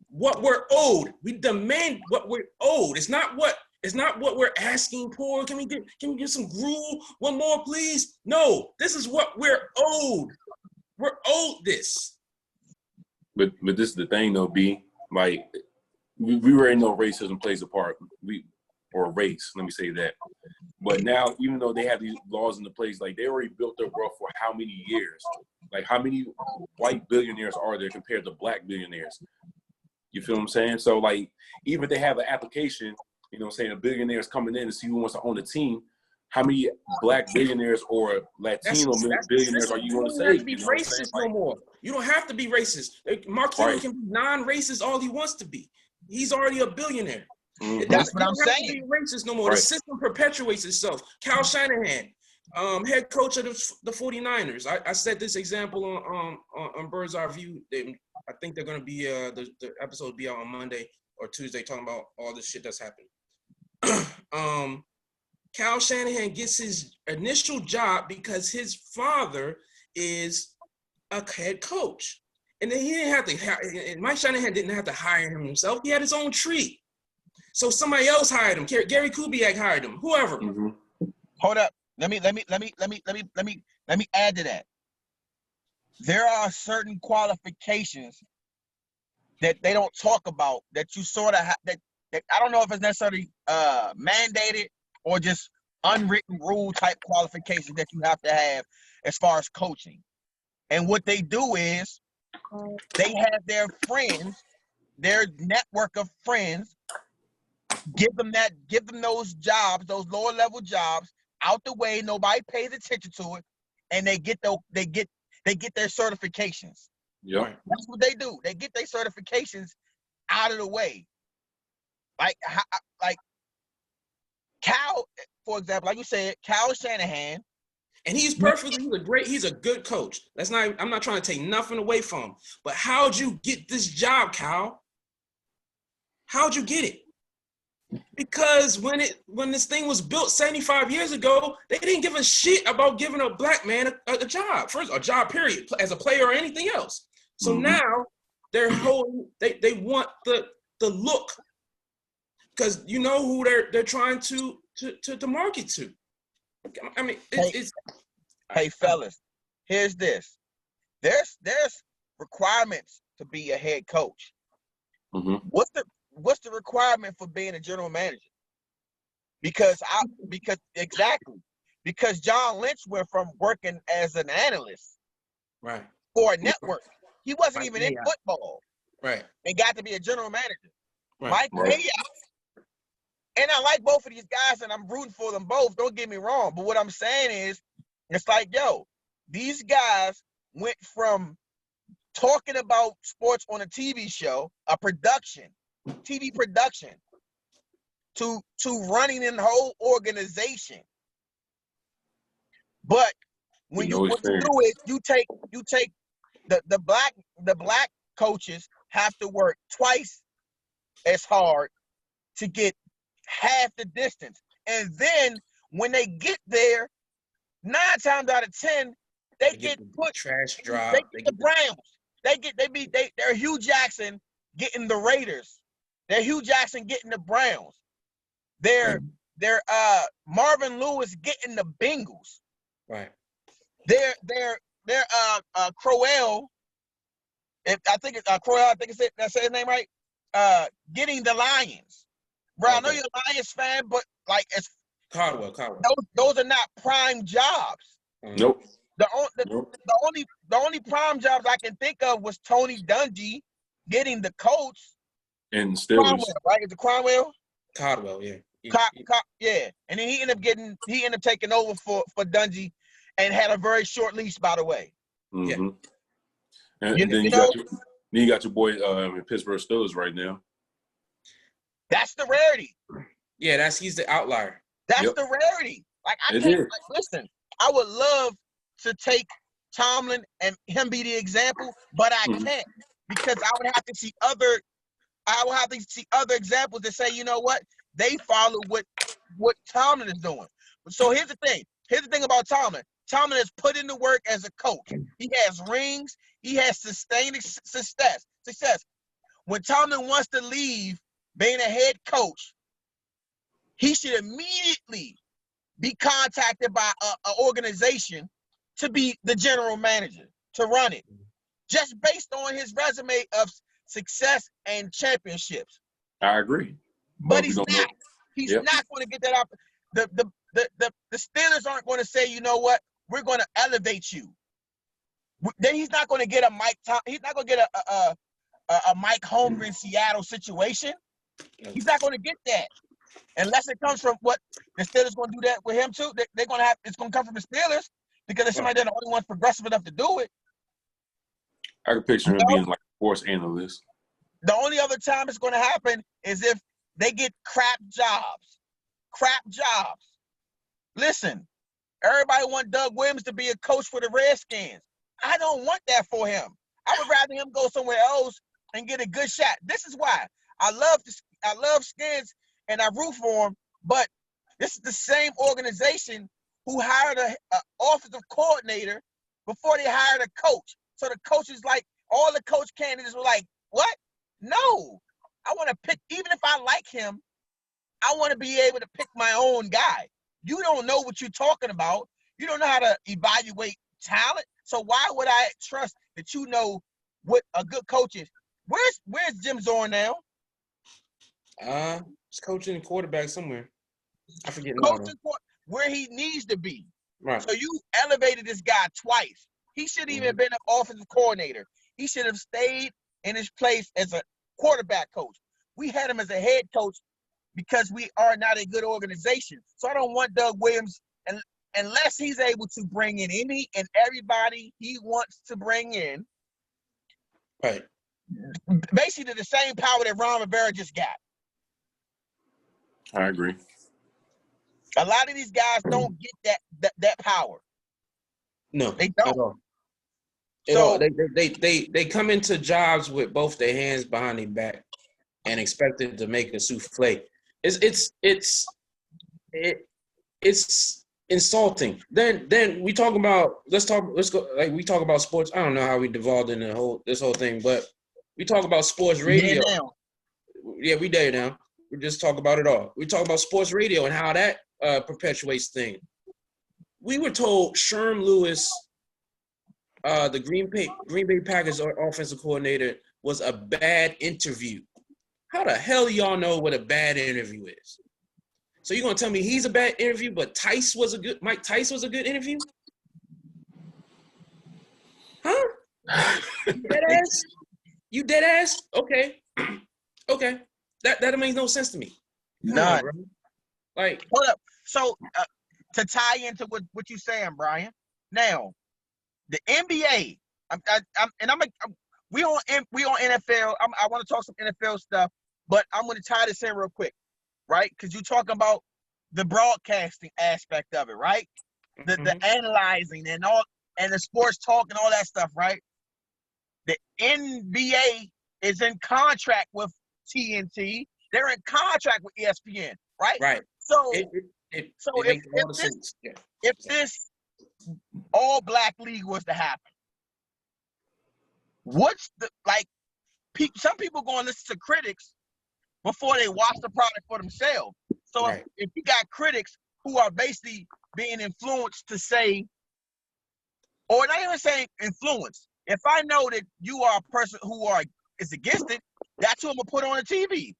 S2: what we're owed. We demand what we're owed. It's not what we're asking for. Can we get some gruel? One more, please? No, this is what we're owed. We're owed this.
S3: But this is the thing though, B. Like we already know racism plays a part. Or race, let me say that. But now, even though they have these laws into place, like they already built their wealth for how many years? Like how many white billionaires are there compared to black billionaires? You feel what I'm saying? So like, even if they have an application, you know what I'm saying, a billionaire is coming in to see who wants to own a team, how many black billionaires or Latino billionaires are you going to say?
S2: You don't have to be racist no more. You don't have to be racist. Mark Cuban can be non-racist all he wants to be. He's already a billionaire.
S1: Mm-hmm. That's what I'm saying.
S2: You don't have to be racist no more. Right. The system perpetuates itself. Cal Shanahan, head coach of the 49ers. I said this example on Bird's Eye View. I think they're going to be, the episode will be out on Monday or Tuesday talking about all this shit that's happened. Cal Shanahan gets his initial job because his father is a head coach. And then he didn't have to, and Mike Shanahan didn't have to hire him himself. He had his own tree. So somebody else hired him. Gary Kubiak hired him, whoever.
S1: Mm-hmm. Hold up. Let me add to that. There are certain qualifications that they don't talk about that you sort of that I don't know if it's necessarily mandated or just unwritten rule type qualifications that you have to have as far as coaching. And what they do is they have their friends, their network of friends, give them those jobs, those lower level jobs out the way. Nobody pays attention to it, and they get their certifications.
S3: Yeah,
S1: that's what they do. They get their certifications out of the way. Like Cal, for example, like you said, Cal Shanahan,
S2: and he's a good coach. I'm not trying to take nothing away from him. But how'd you get this job, Cal? How'd you get it? Because when this thing was built 75 years ago, they didn't give a shit about giving a black man a job, first a job period, as a player or anything else. So now they want the look, because you know who they're trying to market to. I mean,
S1: hey fellas, here's this. There's requirements to be a head coach.
S3: Mm-hmm.
S1: What's the requirement for being a general manager? Because John Lynch went from working as an analyst,
S2: right,
S1: for a network. He wasn't even in football,
S2: right,
S1: and got to be a general manager.
S2: Right.
S1: Mike Mayock. And I like both of these guys, and I'm rooting for them both. Don't get me wrong, but what I'm saying is, it's like, yo, these guys went from talking about sports on a TV show, TV production, to running the whole organization. But when what you do is you take the black coaches have to work twice as hard to get half the distance. And then when they get there, 9 times out of 10, they get put
S2: trash
S1: They
S2: drop.
S1: get the Browns. They're Hugh Jackson getting the Raiders. They're Hugh Jackson getting the Browns. They're Marvin Lewis getting the Bengals.
S2: Right.
S1: They're Crowell. I think it's that's his name, right? Getting the Lions. Bro, I know you're a Lions fan, but like it's
S2: Caldwell.
S1: Those are not prime jobs.
S3: Nope.
S1: The only prime jobs I can think of was Tony Dungy getting the coach.
S3: And Steelers.
S1: Cromwell, right? Is it Cromwell?
S2: Caldwell, yeah.
S1: Yeah. And then he ended up taking over for Dungy and had a very short leash, by the way.
S3: Mm-hmm.
S2: Yeah.
S3: And then you got your boy in Pittsburgh Steelers right now.
S1: That's the rarity.
S2: Yeah, he's the outlier.
S1: That's the rarity. Like listen, I would love to take Tomlin and him be the example, but I can't, because I would have to see other examples that say, you know what, they follow what Tomlin is doing. So here's the thing about Tomlin. Tomlin has put in the work as a coach. He has rings. He has sustained success. When Tomlin wants to leave being a head coach, he should immediately be contacted by an organization to be the general manager, to run it, just based on his resume of success and championships.
S3: I agree.
S1: But he's not. He's not going to get that out. The Steelers aren't going to say, you know what, we're going to elevate you. Then he's not going to get he's not going to get a Mike Holmgren Seattle situation. He's not going to get that unless it comes from what the Steelers going to do that with him too. They're going to have, it's going to come from the Steelers because they're somebody that's the only ones progressive enough to do it.
S3: I can picture him being like a sports analyst.
S1: The only other time it's going to happen is if they get crap jobs. Listen, everybody want Doug Williams to be a coach for the Redskins. I don't want that for him. I would rather him go somewhere else and get a good shot. This is why I love Skins and I root for him, but this is the same organization who hired an offensive coordinator before they hired a coach. So the coach is like, all the coach candidates were like, what? No, I want to pick, even if I like him, I want to be able to pick my own guy. You don't know what you're talking about. You don't know how to evaluate talent. So why would I trust that you know what a good coach is? Where's Jim Zorn now?
S2: He's coaching quarterback somewhere. I forget.
S1: Where he needs to be.
S2: Right.
S1: So you elevated this guy twice. He shouldn't even have been an offensive coordinator. He should have stayed in his place as a quarterback coach. We had him as a head coach because we are not a good organization. So I don't want Doug Williams, and unless he's able to bring in any and everybody he wants to bring in.
S2: Right.
S1: Basically the same power that Ron Rivera just got.
S3: I agree.
S1: A lot of these guys don't get that power.
S2: No,
S1: they don't.
S2: At all.
S1: So
S2: they come into jobs with both their hands behind their back and expected to make a souffle. It's insulting. Then we talk about we talk about sports. I don't know how we devolved in this whole thing, but we talk about sports radio. Yeah, we there now. We just talk about it all. We talk about sports radio and how that perpetuates things. We were told Sherm Lewis, the Green Bay Packers offensive coordinator, was a bad interview. How the hell do y'all know what a bad interview is? So you're gonna tell me he's a bad interview, but Mike Tice was a good interview? Huh? You dead ass? Okay. Okay. That makes no sense to me.
S1: None.
S2: Like,
S1: hold up. So to tie into what you're saying, Brian. Now, the NBA. We on NFL. I want to talk some NFL stuff, but I'm going to tie this in real quick, right? Because you're talking about the broadcasting aspect of it, right? The analyzing and all, and the sports talk and all that stuff, right? The NBA is in contract with TNT. They're in contract with ESPN, right?
S2: Right.
S1: So,
S2: It
S1: if
S2: makes all the sense. Yeah.
S1: if this all black league was to happen, what's the some people going to listen to critics before they watch the product for themselves. So
S2: Right.
S1: if you got critics who are basically being influenced to say, or not even saying influence, if I know that you are a person who is against it, that's who I'm gonna put on the TV.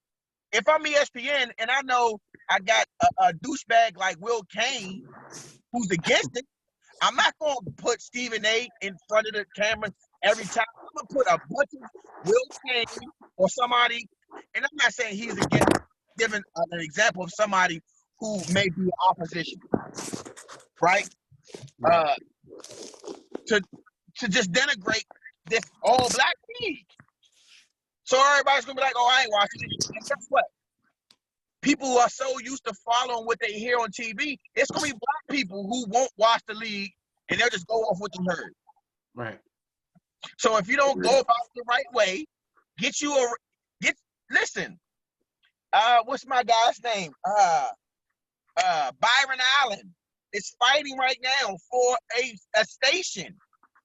S1: If I'm ESPN and I know I got a douchebag like Will Kane who's against it, I'm not gonna put Stephen A. in front of the camera every time. I'm gonna put a bunch of Will Kane or somebody, and I'm not saying he's against, giving an example of somebody who may be opposition, right? To just denigrate this all black league. So everybody's gonna be like, oh, I ain't watching it. And guess what? People who are so used to following what they hear on TV, it's gonna be black people who won't watch the league and they'll just go off what they heard.
S2: Right.
S1: So if you don't go about it the right way, listen. What's my guy's name? Byron Allen is fighting right now for a station.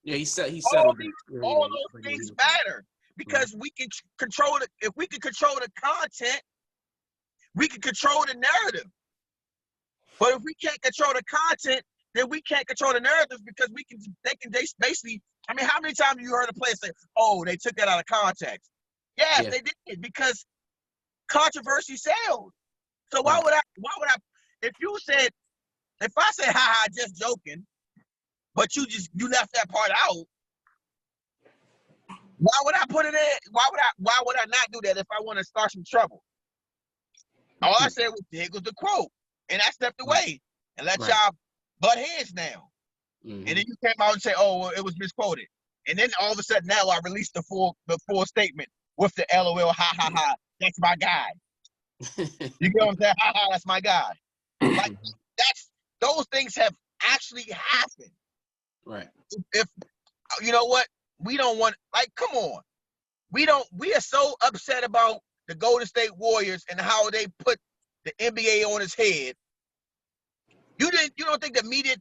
S2: Yeah, he settled it.
S1: All those things matter because we can control it. If we can control the content, we can control the narrative. But if we can't control the content, then we can't control the narrative because they can basically. I mean, how many times have you heard a player say, "Oh, they took that out of context"? Yes, they did because controversy sells. So why would I? If I said, "Ha, just joking," but you left that part out. Why would I put it in? Why would I not do that if I want to start some trouble? All I said was, "Here goes the quote," and I stepped away and let y'all butt heads now. And then you came out and say, "Oh, well, it was misquoted," and then all of a sudden now I released the full statement with the LOL, ha ha ha. That's my guy. You get what I'm saying? Ha ha, that's my guy. Like those things have actually happened.
S2: Right.
S1: If you know what, we don't want. Come on, we are so upset about the Golden State Warriors and how they put the NBA on its head. You don't think the media,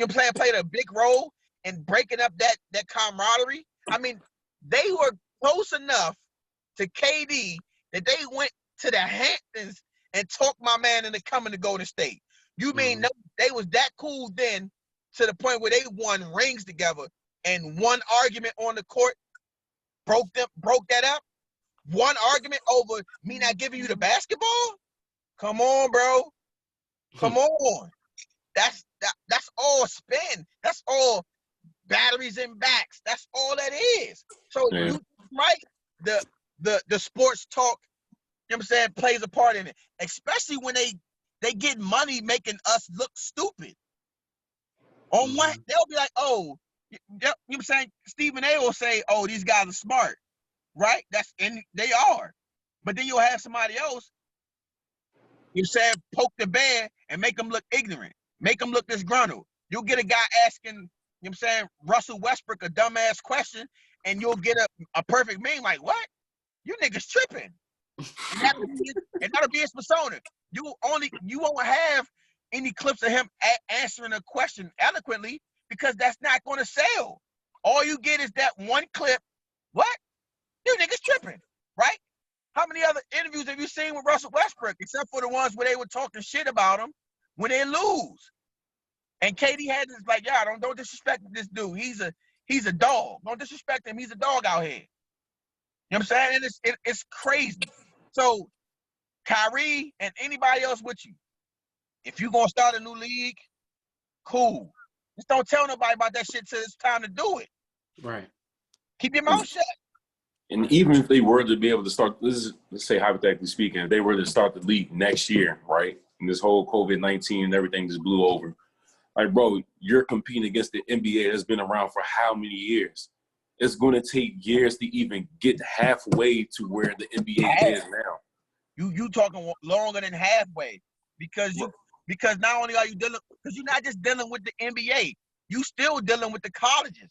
S1: played a big role in breaking up that camaraderie? I mean, they were close enough to KD that they went to the Hamptons and talked my man into coming to Golden State. You mean no, they was that cool then to the point where they won rings together, and one argument on the court broke that up? One argument over me not giving you the basketball? Come on, bro. Come on. That's all spin. That's all batteries and backs. That's all that is. So you right, the sports talk, you know what I'm saying, plays a part in it. Especially when they get money making us look stupid. On one, they'll be like, oh, you know what I'm saying? Stephen A will say, oh, these guys are smart. Right? And they are. But then you'll have somebody else, you said, poke the bear and make them look ignorant, make them look disgruntled. You'll get a guy asking, you know what I'm saying, Russell Westbrook a dumbass question, and you'll get a perfect meme like, what? You niggas tripping. And that'll be his persona. You won't have any clips of him answering a question eloquently because that's not going to sell. All you get is that one clip. What? You niggas tripping, right? How many other interviews have you seen with Russell Westbrook, except for the ones where they were talking shit about him when they lose? And KD had this like, yeah, don't disrespect this dude. He's a dog. Don't disrespect him. He's a dog out here. You know what I'm saying? And it's crazy. So Kyrie and anybody else with you, if you're gonna start a new league, cool. Just don't tell nobody about that shit till it's time to do it.
S2: Right.
S1: Keep your mouth shut.
S3: And even if they were to be able to start, let's say hypothetically speaking, if they were to start the league next year, right? And this whole COVID-19 and everything just blew over. Like, bro, you're competing against the NBA that's been around for how many years? It's going to take years to even get halfway to where the NBA is now.
S1: You talking longer than halfway because not only are you dealing, because you're not just dealing with the NBA, you still dealing with the colleges.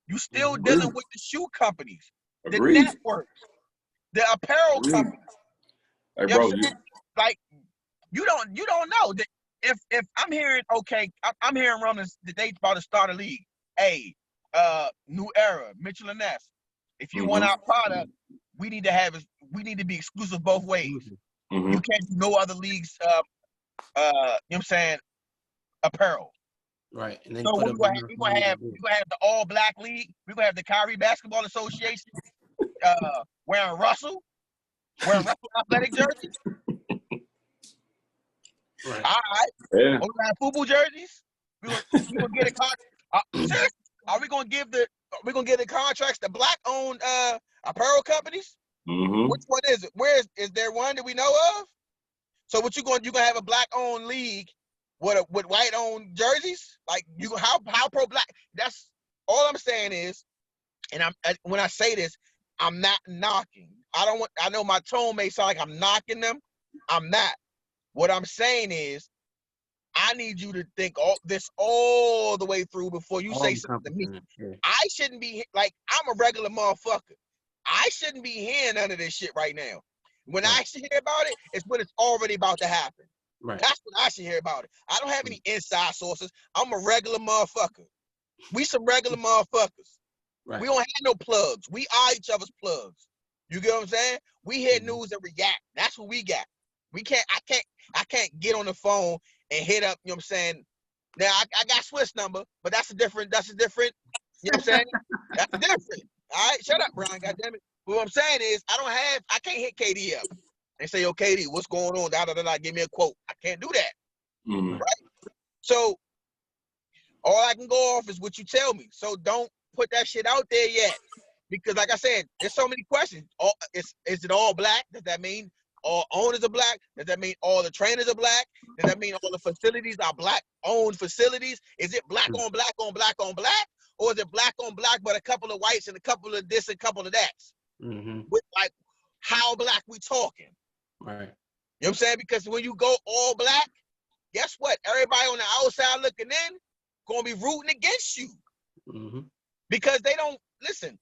S1: You still dealing with the shoe companies. the
S3: Agreed.
S1: networks, the apparel
S3: Agreed.
S1: companies.
S3: Hey,
S1: You know
S3: bro,
S1: what I'm saying? Like you don't know that if I'm hearing I'm hearing rumors that they about to start a league. Hey, New Era, Mitchell and Ness. If you want our product, we need to be exclusive both ways.
S3: Mhm.
S1: You can't do no other leagues. You know what I'm saying? Apparel.
S4: Right, and then
S1: So
S4: put
S1: we're gonna have the All Black League. We're gonna have the Kyrie Basketball Association wearing Russell athletic jerseys.
S4: right.
S1: All right.
S3: Yeah.
S1: We're gonna have football jerseys. We gonna get a contract. Seriously, are we gonna give the contracts to black owned apparel companies?
S3: Mm-hmm.
S1: Which one is it? Is there one that we know of? So what you gonna have a black owned league with white owned jerseys? Like how pro black? That's all I'm saying is, and when I say this, I'm not knocking. I know my tone may sound like I'm knocking them. I'm not. What I'm saying is, I need you to think all the way through before you say something to me.
S4: Yeah.
S1: I shouldn't be like, I'm a regular motherfucker. I shouldn't be hearing none of this shit right now. When I should hear about it, it's when it's already about to happen.
S4: Right.
S1: That's when I should hear about it. I don't have any inside sources. I'm a regular motherfucker. We some regular motherfuckers.
S4: Right.
S1: We don't have no plugs. We are each other's plugs. You get what I'm saying? We hear news and react. That's what we got. I can't get on the phone and hit up, you know what I'm saying? Now I got Swiss number, but that's a different, you know what I'm saying? That's different. All right, shut up, Brian, goddammit. But what I'm saying is I can't hit KD up and say, yo, KD, what's going on? Give me a quote. I can't do that.
S3: Mm-hmm.
S1: Right? So all I can go off is what you tell me. So don't put that shit out there yet. Because like I said, there's so many questions. Is it all black? Does that mean all owners are black? Does that mean all the trainers are black? Does that mean all the facilities are black-owned facilities? Is it black on black on black on black? Or is it black on black but a couple of whites and a couple of this and a couple of that? With like, how black we talking?
S4: Right.
S1: You know what I'm saying? Because when you go all black, guess what? Everybody on the outside looking in gonna be rooting against you. Because they don't, listen,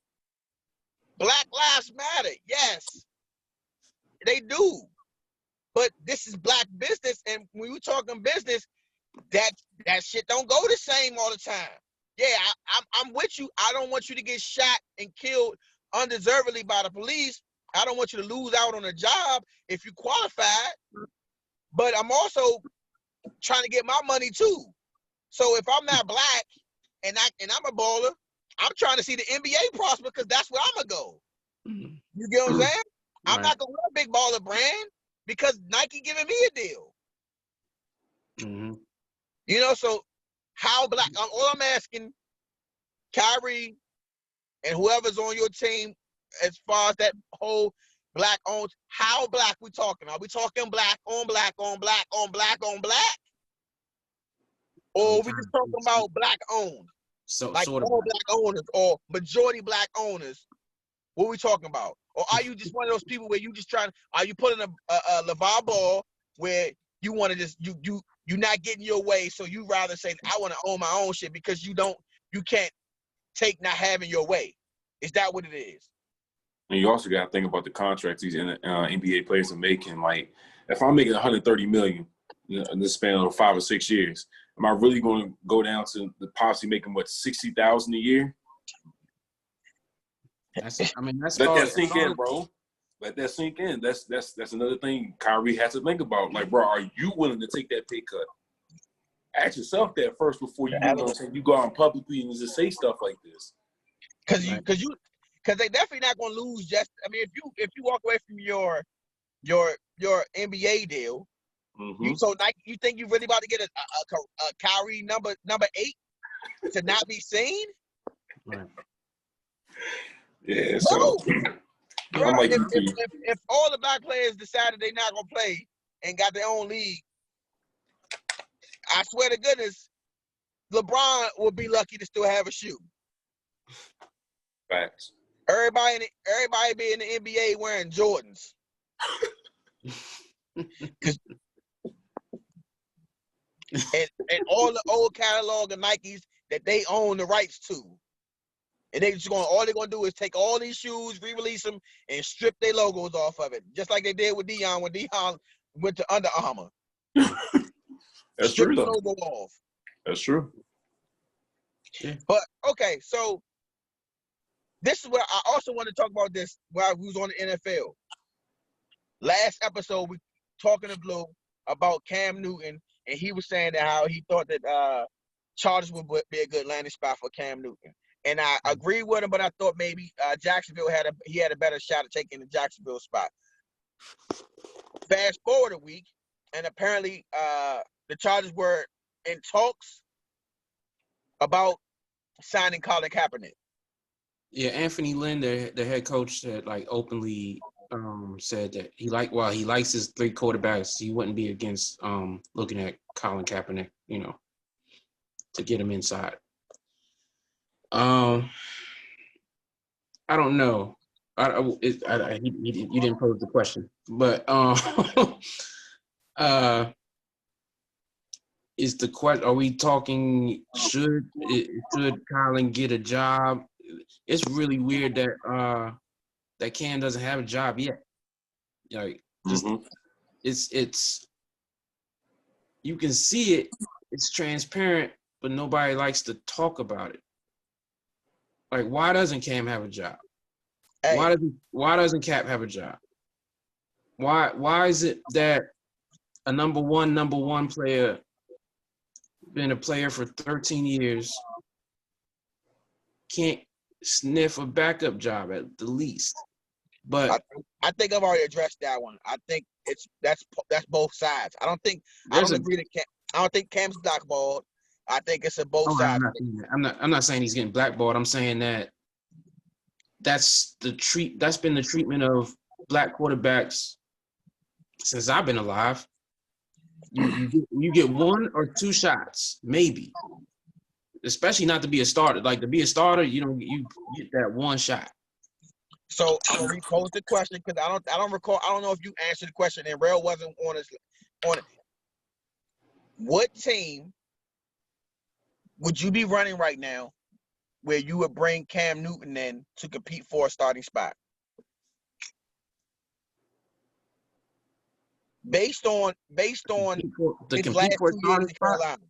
S1: Black Lives Matter, yes, they do. But this is black business, and when we're talking business, that shit don't go the same all the time. Yeah, I'm with you. I don't want you to get shot and killed undeservedly by the police. I don't want you to lose out on a job if you qualified. But I'm also trying to get my money too. So if I'm not black and I'm a baller, I'm trying to see the NBA prosper because that's where I'm gonna go. You get what I'm saying? I'm not gonna wear a big baller brand because Nike giving me a deal. You know, so how black? All I'm asking, Kyrie and whoever's on your team, as far as that whole black owned, how black we talking? Are we talking black on black on black on black on black? Or we just talking about black owned?
S4: So
S1: like
S4: sort of
S1: all black owners or majority black owners? What are we talking about? Or are you just one of those people where you just are you putting a LeVar Ball where you want to just, you not getting your way, so you rather say, I want to own my own shit because you can't take not having your way. Is that what it is?
S3: And you also got to think about the contracts these NBA players are making. Like, if I'm making $130 million in the span of 5 or 6 years, am I really going to go down to the possibly making what, $60,000 a year?
S4: That's
S3: Let that sink in, bro. Let that sink in. That's another thing Kyrie has to think about. Like, bro, are you willing to take that pay cut? Ask yourself that first before you go out publicly and just say stuff like this.
S1: Because they definitely not gonna lose. Just, I mean, if you walk away from your NBA deal, so Nike, you think you really about to get a Kyrie number 8 to not be seen?
S4: Right.
S3: Yeah, so
S1: bro, if all the black players decided they're not gonna play and got their own league, I swear to goodness, LeBron would be lucky to still have a shoe.
S3: Facts.
S1: Everybody be in the NBA wearing Jordans. and all the old catalog of Nikes that they own the rights to. And all they're gonna do is take all these shoes, re-release them, and strip their logos off of it, just like they did with Deion when Deion went to Under Armour.
S3: That's
S1: Strip
S3: true
S1: the
S3: though.
S1: logo off.
S3: That's true.
S4: Yeah.
S1: But okay, so this is what I also want to talk about. This while we was on the NFL. Last episode, we talking to Blue about Cam Newton, and he was saying that how he thought that Chargers would be a good landing spot for Cam Newton. And I agree with him, but I thought maybe Jacksonville had a better shot at taking the Jacksonville spot. Fast forward a week, and apparently the Chargers were in talks about signing Colin Kaepernick.
S4: Yeah, Anthony Lynn, the head coach, said like openly said that he likes his 3 quarterbacks. He wouldn't be against looking at Colin Kaepernick, to get him inside. I don't know. You didn't pose the question, but is the question? Are we talking? Should Colin get a job? It's really weird that that Cam doesn't have a job yet. Like, just it's you can see it. It's transparent, but nobody likes to talk about it. Like, why doesn't Cam have a job?
S1: Hey.
S4: Why doesn't Cap have a job? Why is it that a number one player, been a player for 13 years, can't sniff a backup job at the least? But
S1: I think I've already addressed that one. I think that's both sides. I don't think Cam's blackballed. I think it's a both sides.
S4: I'm not saying he's getting blackballed. I'm saying that that's been the treatment of black quarterbacks since I've been alive. You get 1 or 2 shots, maybe. Especially not to be a starter. Like, to be a starter, you get that 1 shot.
S1: So I'm gonna repose the question because I don't recall. I don't know if you answered the question and Rail wasn't on it. What team would you be running right now where you would bring Cam Newton in to compete for a starting spot? Based on his last 2 years in Carolina.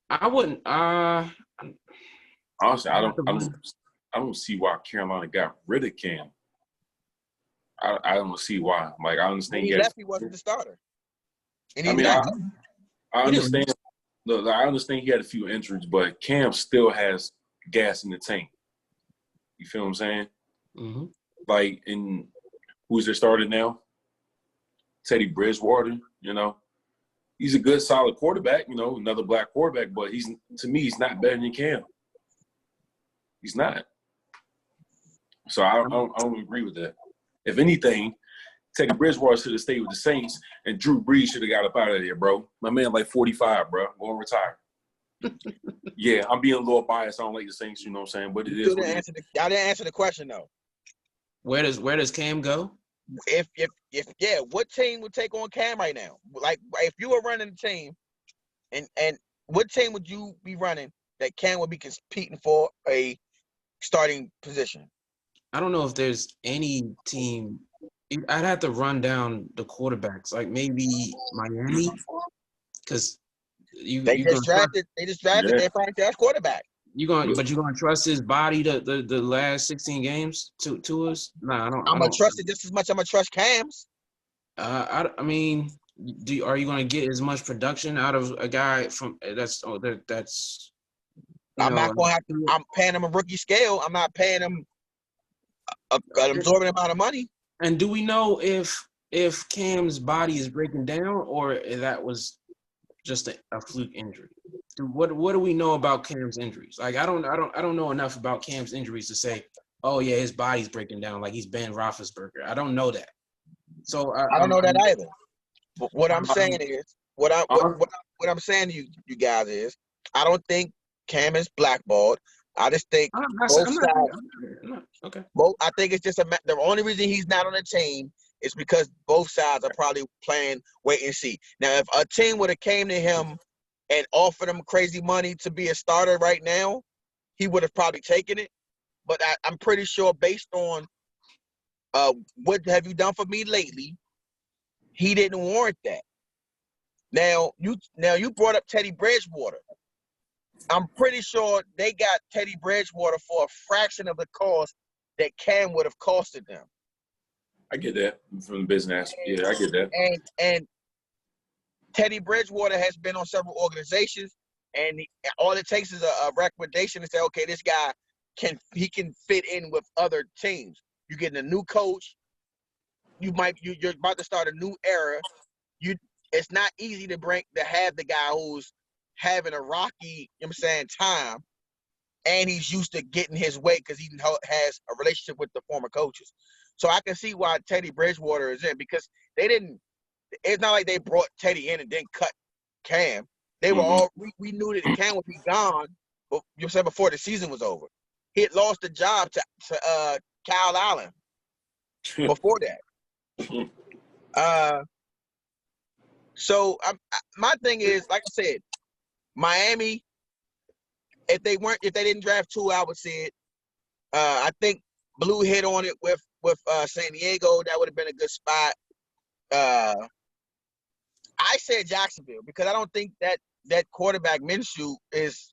S4: I wouldn't.
S3: Honestly, I don't see why Carolina got rid of Cam. I don't see why. Like, I understand
S1: he left, he wasn't the starter. And
S3: I understand. Look, I understand he had a few injuries, but Cam still has gas in the tank. You feel what I'm saying?
S4: Mm-hmm.
S3: Like, in who's their starter now? Teddy Bridgewater. He's a good, solid quarterback. Another black quarterback, but to me, he's not better than Cam. He's not. So I don't agree with that. If anything, Teddy Bridgewater should have stayed with the Saints, and Drew Brees should have got up out of there, bro. My man, like 45, bro. Going to retire. Yeah, I'm being a little biased. I don't like the Saints, you know what I'm saying? But it is.
S1: I didn't answer the question though.
S4: Where does Cam go?
S1: If what team would take on Cam right now? Like, if you were running the team, and what team would you be running that Cam would be competing for a starting position?
S4: I don't know if there's any team. I'd have to run down the quarterbacks, like maybe Miami, because they just drafted their franchise quarterback. But you're gonna trust his body the last 16 games to us? Nah, I don't.
S1: I'm gonna trust it just as much. I'm gonna trust Cam's.
S4: I mean, are you gonna get as much production out of a guy from that's?
S1: I'm not gonna have to. I'm paying him a rookie scale. I'm not paying him an absorbent amount of money.
S4: And do we know if Cam's body is breaking down or if that was just a fluke injury? What do we know about Cam's injuries? Like, I don't know enough about Cam's injuries to say, oh yeah, his body's breaking down like he's Ben Roethlisberger. I don't know that. So
S1: I don't know that either. But what I'm saying is, what I'm saying to you guys is, I don't think Cam is blackballed. I just think both sides.
S4: Okay.
S1: I think it's just the only reason he's not on the team is because both sides are probably playing wait and see. Now, if a team would have came to him and offered him crazy money to be a starter right now, he would have probably taken it. but I'm pretty sure based on what have you done for me lately, he didn't warrant that. Now you brought up Teddy Bridgewater. I'm pretty sure they got Teddy Bridgewater for a fraction of the cost that Cam would have costed them.
S3: I get that from the business. Yeah, I get that.
S1: And Teddy Bridgewater has been on several organizations, and all it takes is a recommendation to say, okay, this guy can fit in with other teams. You're getting a new coach. You're about to start a new era. It's not easy to have the guy who's having a rocky, time, and he's used to getting his way because he has a relationship with the former coaches. So I can see why Teddy Bridgewater is in, because it's not like they brought Teddy in and then cut Cam. They were all, we knew that Cam would be gone, before the season was over. He had lost the job to Kyle Allen before that. So my thing is, like I said, Miami, if they didn't draft Tua, I would say it. I think Blue hit on it with San Diego. That would have been a good spot. I said Jacksonville because I don't think that quarterback Minshew is,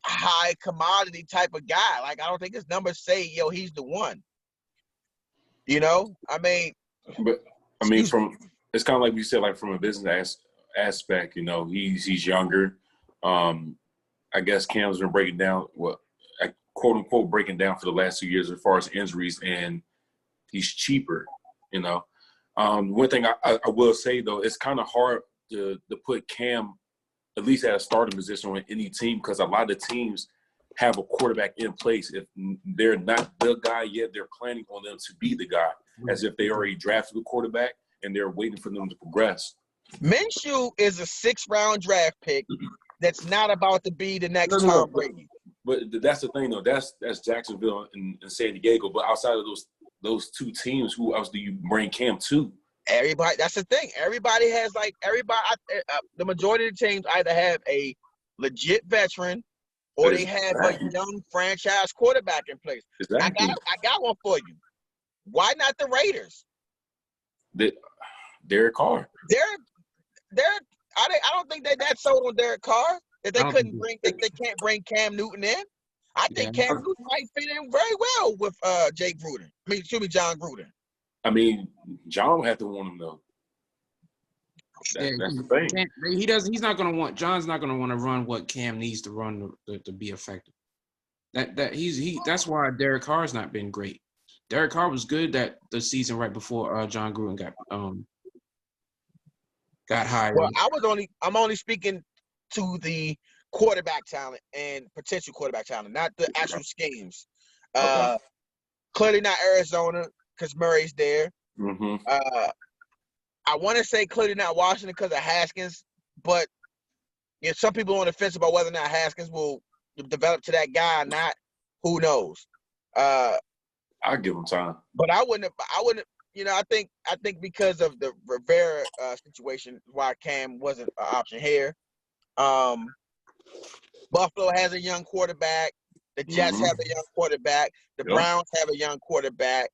S1: high commodity type of guy. Like, I don't think his numbers say, he's the one.
S3: It's kind of like we said, like from a business aspect, he's younger. I guess Cam's been breaking down quote unquote breaking down for the last 2 years as far as injuries, and he's cheaper. One thing I will say though, it's kind of hard to put Cam at least at a starting position on any team, because a lot of teams have a quarterback in place. If they're not the guy yet, they're planning on them to be the guy, as if they already drafted a quarterback and they're waiting for them to progress.
S1: Minshew is a 6th-round draft pick that's not about to be the next Tom Brady.
S3: But that's the thing, though. That's Jacksonville and San Diego. But outside of those two teams, who else do you bring Cam to?
S1: Everybody. That's the thing. Everybody has the majority of the teams either have a legit veteran or they have a young franchise quarterback in place.
S3: Exactly.
S1: I got one for you. Why not the Raiders?
S3: Derek Carr.
S1: I don't think they're that sold on Derek Carr that they can't bring Cam Newton in. I think Cam Newton might fit in very well with John Gruden.
S3: John would have to want him though. That's the thing.
S4: He's not going to want. John's not going to want to run what Cam needs to run to be effective. That's why Derek Carr's not been great. Derek Carr was good the season right before John Gruden got hired.
S1: Well, I'm only speaking to the quarterback talent and potential quarterback talent, not the actual schemes. Clearly not Arizona because Murray's there.
S3: Mm-hmm.
S1: I want to say clearly not Washington because of Haskins, but some people on the fence about whether or not Haskins will develop to that guy or not. Who knows?
S3: I'll give him time.
S1: But I wouldn't. I think because of the Rivera situation, why Cam wasn't an option here. Buffalo has a young quarterback. The Jets have a young quarterback. The Browns have a young quarterback.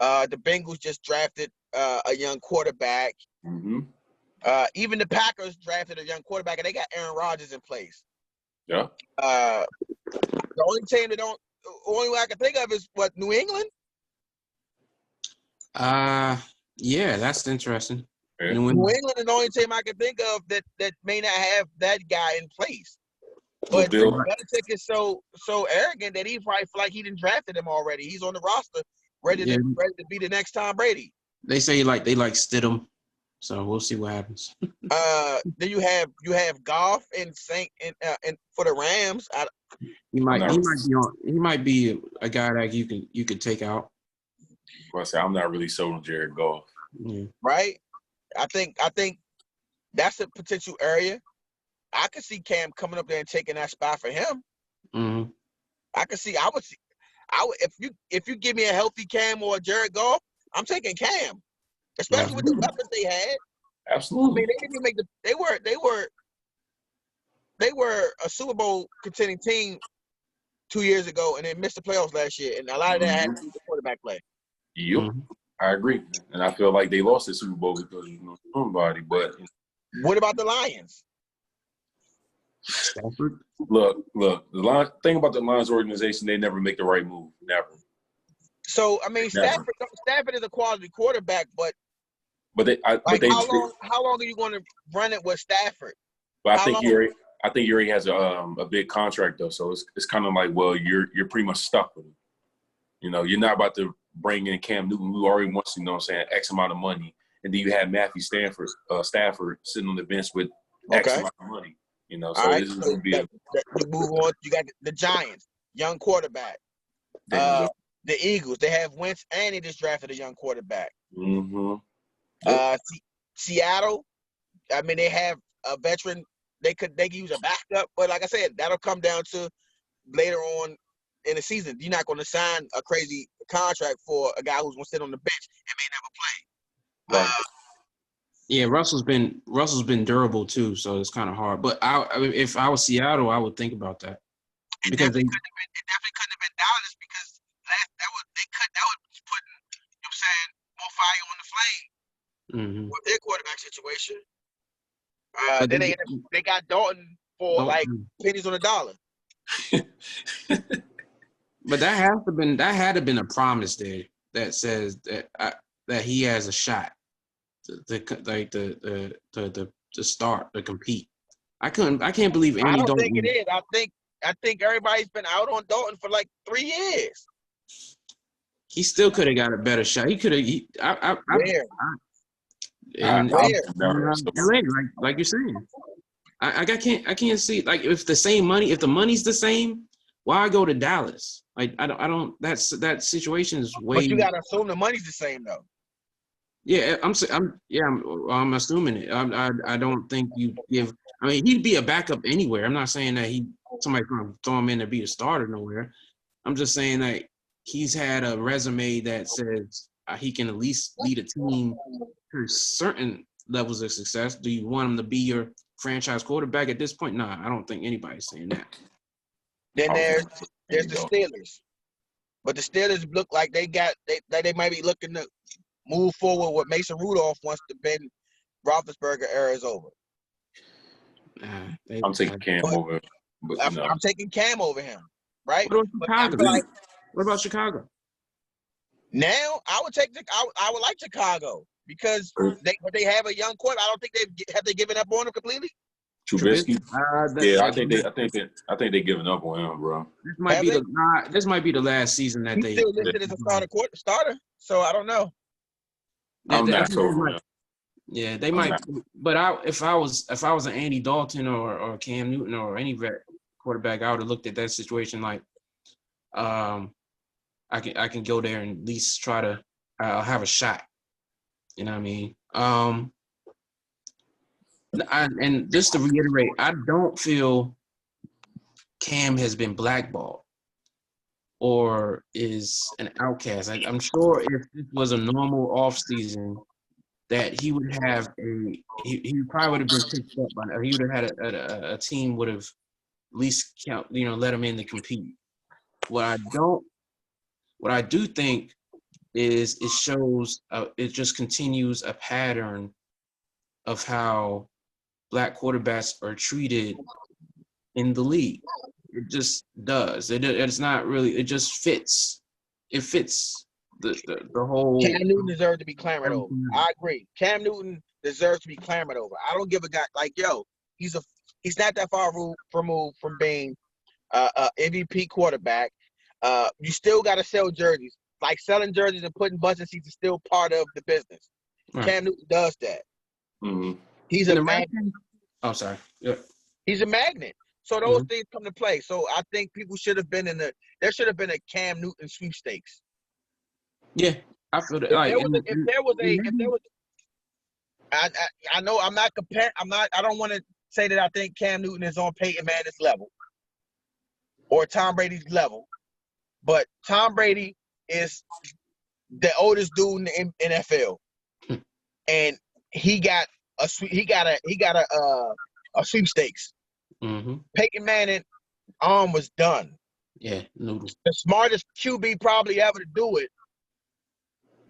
S1: The Bengals just drafted a young quarterback.
S3: Mm-hmm.
S1: Even the Packers drafted a young quarterback, and they got Aaron Rodgers in place.
S3: Yeah.
S1: The only way I can think of is New England.
S4: Yeah, that's interesting.
S3: Yeah.
S1: New England is the only team I can think of that may not have that guy in place. But Belichick is so arrogant that he probably feel like he didn't drafted him already. He's on the roster, ready to be the next Tom Brady.
S4: They say they like Stidham, so we'll see what happens.
S1: Then you have Goff and for the Rams.
S4: He might be a guy that you could take out.
S3: Well, I'm not really sold on Jared Goff.
S4: Yeah.
S1: Right? I think that's a potential area. I could see Cam coming up there and taking that spot for him.
S4: Mm-hmm.
S1: I would if you give me a healthy Cam or a Jared Goff, I'm taking Cam, especially with the weapons they had.
S3: Absolutely.
S1: They didn't make they were a Super Bowl contending team 2 years ago and then missed the playoffs last year. And a lot of that had to do with the quarterback play.
S3: Yep, I agree. And I feel like they lost the Super Bowl because somebody. But
S1: What about the Lions?
S4: Stafford.
S3: look, the thing about the Lions organization, they never make the right move. Never.
S1: So I mean,
S3: Never.
S1: Stafford is a quality quarterback, but how long are you going to run it with Stafford?
S3: But I think he already has a big contract though, so it's kind of like, well, you're pretty much stuck with him. You know, you're not about to bring in Cam Newton, who already wants, you know what I'm saying, X amount of money, and then you have Matthew Stafford sitting on the bench with X amount of money. You know, so this is going to be
S1: you move on. You got the Giants, young quarterback. The Eagles, they have Wentz, and they just drafted a young quarterback. Seattle, I mean, they have a veteran. They could use a backup, but like I said, that'll come down to later on in the season. You're not going to sign a crazy contract for a guy who's going to sit on the bench and may never play.
S3: Right.
S4: Yeah, Russell's been durable too, so it's kind of hard. But if I was Seattle, I would think about that because
S1: it definitely couldn't have been Dallas because that would put, you know what I'm saying, more fire on the flame with their quarterback situation. Then they got Dalton for like pennies on a dollar.
S4: But that had to been a promise there that says that he has a shot to start to compete. I can't believe any.
S1: I don't think it is. I think everybody's been out on Dalton for like 3 years.
S4: He still could have got a better shot. He could have. Like you're saying, I can't see, like, if the money's the same, why go to Dallas? Like I don't. That situation is way.
S1: But you gotta assume the money's the same though.
S4: Yeah, I'm assuming it. I don't think you give. I mean, he'd be a backup anywhere. I'm not saying that somebody's going to throw him in to be a starter nowhere. I'm just saying that he's had a resume that says he can at least lead a team to certain levels of success. Do you want him to be your franchise quarterback at this point? Nah, I don't think anybody's saying that.
S1: Then there's the Steelers, but the Steelers look like they might be looking to move forward with Mason Rudolph once the Ben Roethlisberger era is over.
S3: I'm taking Cam over.
S1: I'm taking Cam over him, right?
S4: What about Chicago?
S1: Now I would like Chicago because they have a young quarterback. I don't think have they given up on him completely.
S3: Trubisky? I think they're giving up on him, bro.
S4: This might be the last season that
S1: He's still listed as a starter, so I don't know.
S3: I'm not sure.
S4: Yeah, they might. But if I was an Andy Dalton or Cam Newton or any quarterback, I would have looked at that situation like, I can go there and at least try to have a shot. You know what I mean? And just to reiterate, I don't feel Cam has been blackballed or is an outcast. I'm sure if this was a normal offseason, that he would have he probably would have been picked up by now. He would have had a team would have at least let him in to compete. What I do think is it shows it just continues a pattern of how Black quarterbacks are treated in the league. It just does. It's not really. It just fits. It fits the whole.
S1: Cam Newton deserves to be clamored over. I agree. Cam Newton deserves to be clamored over. I don't give a guy like he's not that far removed from being a MVP quarterback. You still got to sell jerseys. Like selling jerseys and putting butts in seats is still part of the business. Right. Cam Newton does that.
S3: Mm-hmm.
S1: He's a magnet.
S4: Oh, sorry. Yeah.
S1: He's a magnet. So those things come to play. So I think people should have been there should have been a Cam Newton sweepstakes.
S4: Yeah, I feel that.
S1: I know I'm not comparing. I don't want to say that I think Cam Newton is on Peyton Manning's level or Tom Brady's level, but Tom Brady is the oldest dude in the NFL, and he got a sweepstakes.
S4: Mm-hmm.
S1: Peyton Manning arm was done.
S4: Yeah, noodle.
S1: The smartest QB probably ever to do it.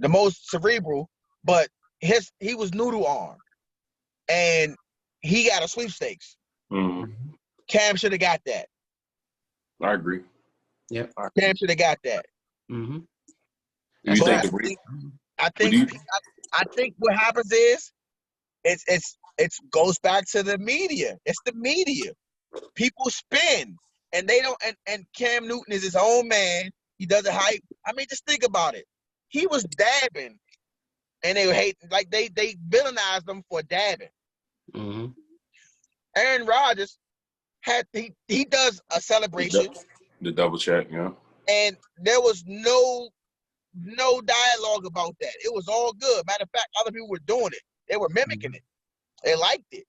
S1: The most cerebral, but he was noodle arm, and he got a sweepstakes.
S3: Mm-hmm.
S1: Cam should have got that.
S3: I agree.
S4: Yep.
S1: Cam should have got that.
S4: Mm-hmm.
S3: Do you
S1: But
S3: think
S1: I think what happens is it's goes back to the media. It's the media. People spin, and they don't. And Cam Newton is his own man. He does it hype. I mean, just think about it. He was dabbing, and they hate like they villainized him for dabbing.
S4: Mm-hmm.
S1: Aaron Rodgers he does a celebration,
S3: the double check? Yeah.
S1: and there was no dialogue about that. It was all good. Matter of fact, other people were doing it. They were mimicking it. They liked it.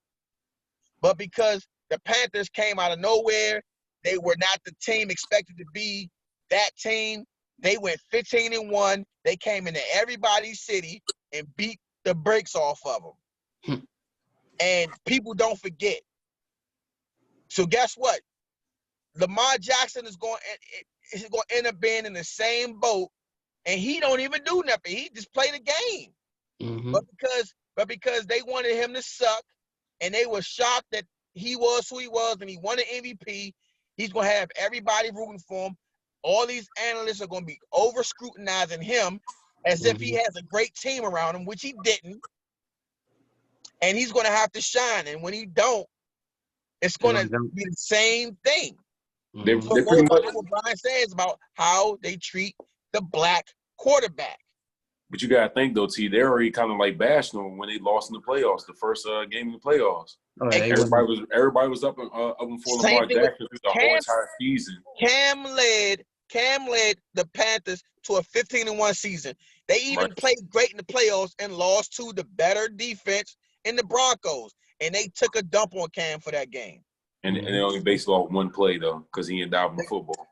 S1: But because the Panthers came out of nowhere, they were not the team expected to be that team. They went 15-1. They came into everybody's city and beat the brakes off of them. And people don't forget. So guess what? Lamar Jackson is going to end up being in the same boat, and he don't even do nothing. He just play the game.
S4: Mm-hmm.
S1: But because they wanted him to suck, and they were shocked that he was who he was, and he won an MVP, he's going to have everybody rooting for him. All these analysts are going to be over-scrutinizing him as if he has a great team around him, which he didn't. And he's going to have to shine. And when he don't, it's going to be the same thing.
S3: They
S1: So
S3: pretty
S1: goes back
S3: much.
S1: to what Brian says about how they treat the black quarterback.
S3: But you gotta think though, T. They already kind of like bashing them when they lost in the playoffs, the first game in the playoffs.
S4: Oh,
S3: Everybody was up and for Lamar Jackson through the whole entire season.
S1: Cam led the Panthers to a 15-1 season. They even played great in the playoffs and lost to the better defense in the Broncos. And they took a dump on Cam for that game.
S3: And they only based it off one play though, because he ended up in football.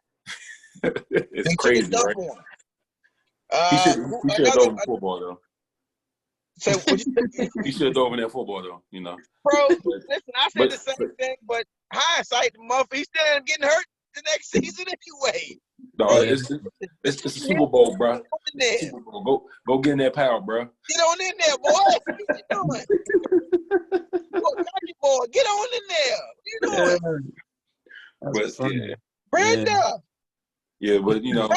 S3: It's crazy, right? He should have dove in football though.
S1: So
S3: he should have dove in that football though, you know.
S1: Bro, listen, I said the same thing, but hindsight, he still ended up getting hurt the next season anyway.
S3: No, it's the Super Bowl, bro. Super Bowl. Go get in that power, bro.
S1: Get on in there, boy. What you doing? Boy, get on in there. What you doing?
S3: But
S1: Brenda.
S3: Yeah, but you know,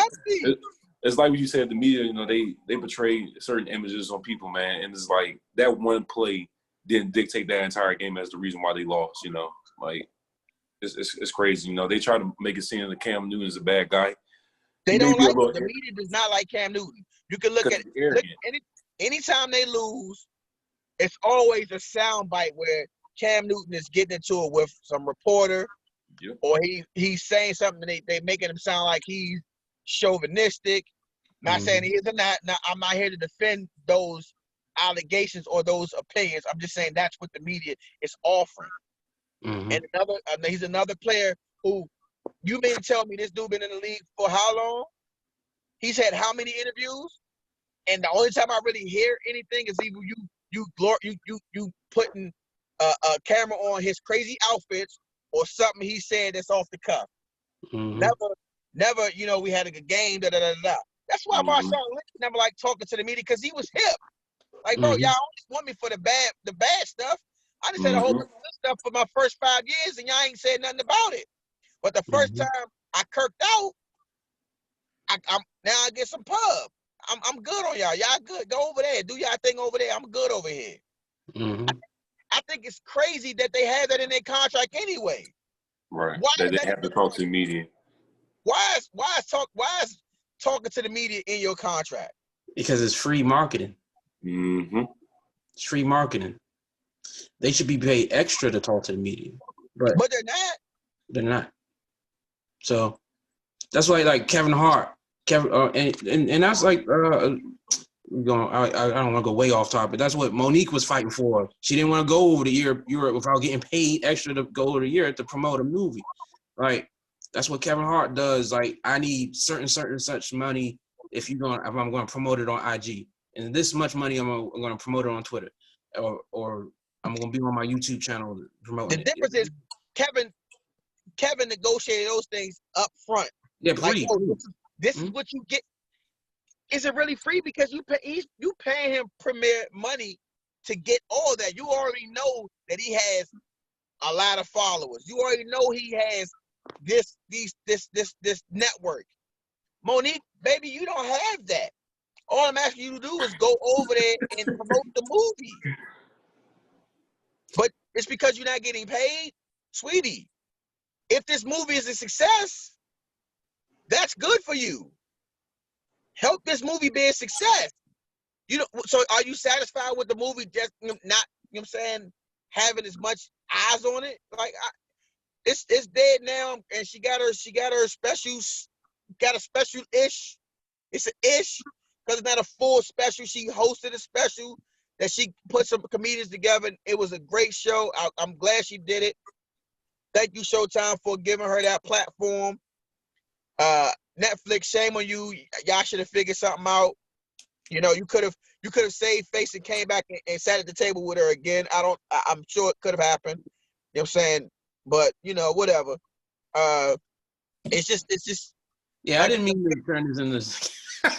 S3: it's like what you said. The media, you know, they portray certain images on people, man, and it's like that one play didn't dictate that entire game as the reason why they lost. You know, like it's crazy. You know, they try to make it seem that Cam Newton is a bad guy.
S1: They don't like it. The media does not like Cam Newton. You can look at anytime they lose, it's always a soundbite where Cam Newton is getting into it with some reporter, or he's saying something and they making him sound like he's chauvinistic. Not saying he is or not. Now, I'm not here to defend those allegations or those opinions. I'm just saying that's what the media is offering. And he's another player who, you mean to tell me this dude been in the league for how long? He's had how many interviews? And the only time I really hear anything is either you putting a camera on his crazy outfits or something he said that's off the cuff. Never, you know, we had a good game, That's why Marshawn Lynch never liked talking to the media, because he was hip. Like, bro, y'all always want me for the bad stuff. I just had a whole bunch of good stuff for my first 5 years, and y'all ain't said nothing about it. But the first time I kirked out, now I get some pub. I'm good on y'all. Y'all good. Go over there. Do y'all thing over there. I'm good over here. I think it's crazy that they had that in their contract anyway.
S3: Right. That they have to talk to the media.
S1: Why is talking to the media in your contract?
S4: Because it's free marketing. It's free marketing. They should be paid extra to talk to the media, but
S1: they're not.
S4: They're not. So that's why, like Kevin Hart, and that's like I don't want to go way off topic, but that's what Monique was fighting for. She didn't want to go over to Europe without getting paid extra to go over to Europe to promote a movie. Right? That's what Kevin Hart does. Like, I need certain such money if I'm going to promote it on IG, and this much money I'm going to promote it on Twitter, or I'm going to be on my YouTube channel promoting it.
S1: The difference is Kevin negotiated those things up front
S4: Yeah,
S1: Like,
S4: free.
S1: oh, this is what you get. Is it really free? Because you paying him premier money to get all that. You already know that he has a lot of followers. You already know he has this network. Monique, baby, you don't have that. All I'm asking you to do is go over there and promote the movie. But it's because you're not getting paid, sweetie. If this movie is a success, that's good for you. Help this movie be a success. You know, so are you satisfied with the movie just not, you know what I'm saying, having as much eyes on it? Like, it's dead now, and she got her special, got a special-ish. It's an ish, because it's not a full special. She hosted a special that she put some comedians together, and it was a great show. I'm glad she did it. Thank you, Showtime, for giving her that platform. Netflix, shame on you. Y'all should have figured something out. You know, you could have saved face and came back and sat at the table with her again. I'm sure it could have happened. You know what I'm saying? But, you know, whatever. It's just
S4: Yeah, I didn't mean to turn this into.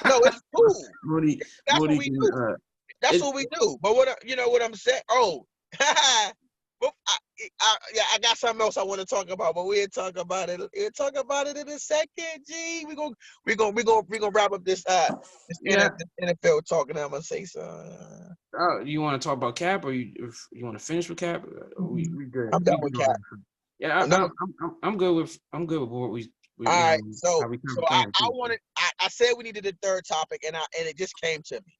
S1: No, it's cool.
S4: Moody,
S1: That's
S4: Moody
S1: what we do. That's what we do. But you know what I'm saying? Oh, well, I got something else I want to talk about, but we'll talk about it. We'll talk about it in a second. Gee, we gonna wrap up this NFL talk, and I'm gonna say something.
S4: You want to talk about Cap, or you want to finish with Cap? We good.
S1: I'm done with Cap.
S4: Yeah, I'm good with what we.
S1: All right,
S4: so
S1: I said we needed a third topic, and it just came to me.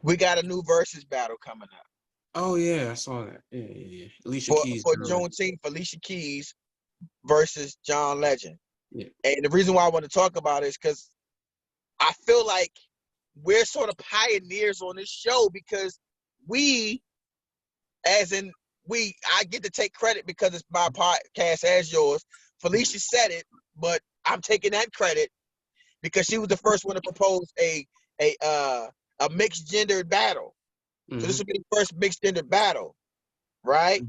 S1: We got a new versus battle coming up.
S4: Oh yeah, I saw that. Yeah. Alicia Keys
S1: for Juneteenth, Alicia Keys versus John Legend.
S4: Yeah.
S1: And the reason why I want to talk about it is because I feel like we're sort of pioneers on this show, because I get to take credit because it's my podcast as yours. Felicia said it, but I'm taking that credit because she was the first one to propose a mixed gendered battle. So this will be the first mixed gender battle, right?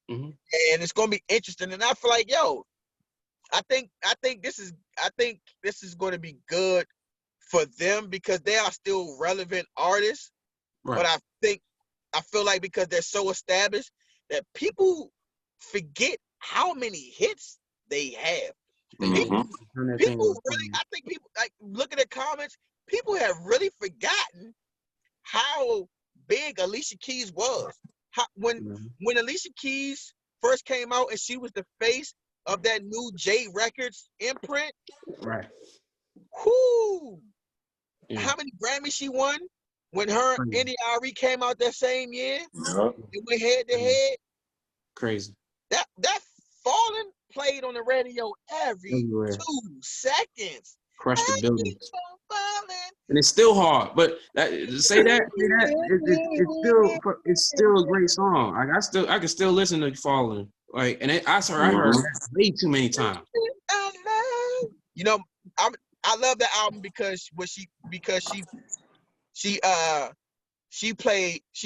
S1: And it's gonna be interesting. And I feel like, I think this is going to be good for them because they are still relevant artists. Right. But I feel like because they're so established that people forget how many hits they have. People really, I think people, like, look at the comments, people have really forgotten how big Alicia Keys was. When Alicia Keys first came out and she was the face of that new J Records imprint.
S4: Right.
S1: Whoo! Yeah. How many Grammys she won when her and NDRE came out that same year? It went head to head. Crazy. That Fallen played on the radio everywhere. 2 seconds.
S4: Crushed the building. And it's still hard, but it's still a great song. Like I can still listen to Fallen. Like, and I heard that way too many times.
S1: You know, I love that album because she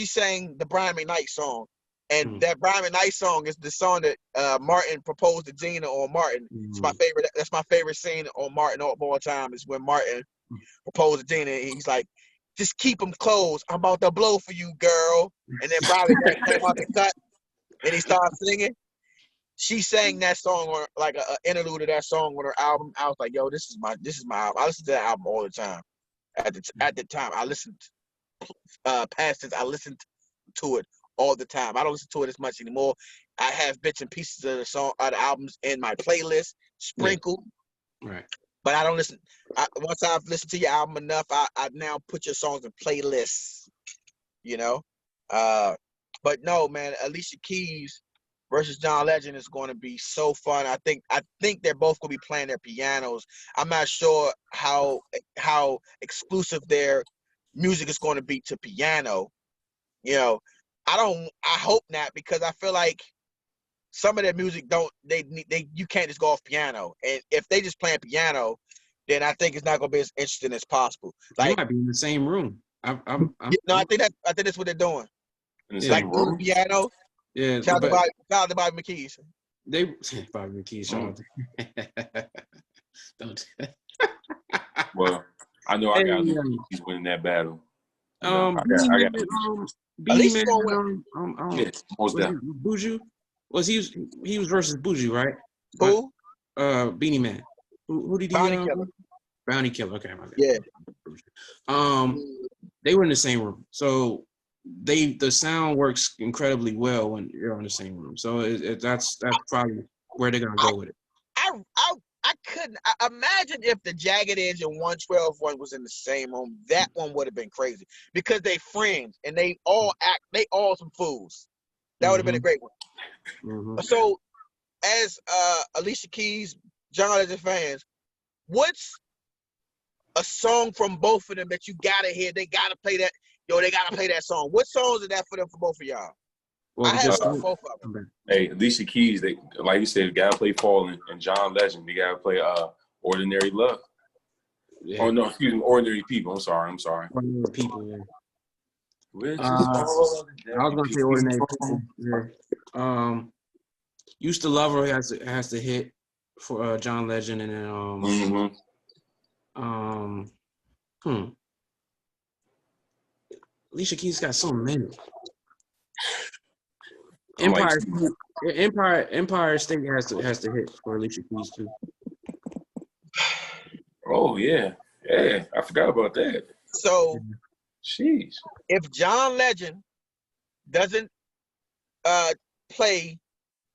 S1: sang the Brian McKnight song, and that Brian McKnight song is the song that Martin proposed to Gina on Martin. It's my favorite. That's my favorite scene on Martin of all time, is when Martin proposed to Gina, and he's like, "Just keep them closed. I'm about to blow for you, girl." And then Brian McKnight came out the cut, and he started singing. She sang that song, or like an interlude of that song on her album. I was like, "Yo, this is my album." I listen to that album all the time. At the time, I listened. Past this, I listened to it all the time. I don't listen to it as much anymore. I have bits and pieces of the albums in my playlist, sprinkled. Yeah. Right. But I don't listen. Once I've listened to your album enough, I now put your songs in playlists. You know. But no, man, Alicia Keys versus John Legend is going to be so fun. I think they're both going to be playing their pianos. I'm not sure how exclusive their music is going to be to piano. You know, I hope not, because I feel like some of their music you can't just go off piano. And if they just playing piano, then I think it's not going to be as interesting as possible. Like,
S4: you might be in the same room.
S1: I think that's what they're doing.
S3: In the same room?
S1: Piano.
S4: Yeah.
S1: Shout out to Bobby McKees.
S4: They probably Keys Sean. Don't.
S3: Well, I know I
S4: Hey,
S3: got he's winning that battle. You know, I
S4: Beanie
S3: got
S4: Man,
S1: least
S4: Beanie
S1: he's gonna
S4: Man,
S3: yeah, most
S4: was
S3: definitely.
S4: it Buju? He was versus Buju, right?
S1: who?
S4: Beanie Man. Who did he?
S1: Bounty Killer.
S4: Bounty Killer. Okay, my bad.
S1: Yeah.
S4: They were in the same room, so the sound works incredibly well when you're in the same room. So that's probably where they're gonna go with it.
S1: I couldn't imagine if the Jagged Edge and 112 one was in the same room. That one would have been crazy because they friends and they all some fools. That would have been a great one.
S4: Mm-hmm.
S1: So, as Alicia Keys, John Legend fans, what's a song from both of them that you gotta hear? They gotta play that. They gotta play that song. What songs are that for them for both of y'all?
S4: Well,
S1: I have both of them.
S3: Hey, Alicia Keys, they like you said, gotta play Fallen, and John Legend, they gotta play Ordinary Love.
S4: Yeah.
S3: Oh no, excuse me, Ordinary People. I'm sorry.
S4: Ordinary People. Yeah.
S3: Which
S4: I was gonna say Ordinary People. Yeah. Used to Love Her has to hit for John Legend, and then Alicia Keys got so many. Empire State has to hit for Alicia Keys too.
S3: Oh yeah, I forgot about that.
S1: So,
S3: jeez,
S1: if John Legend doesn't play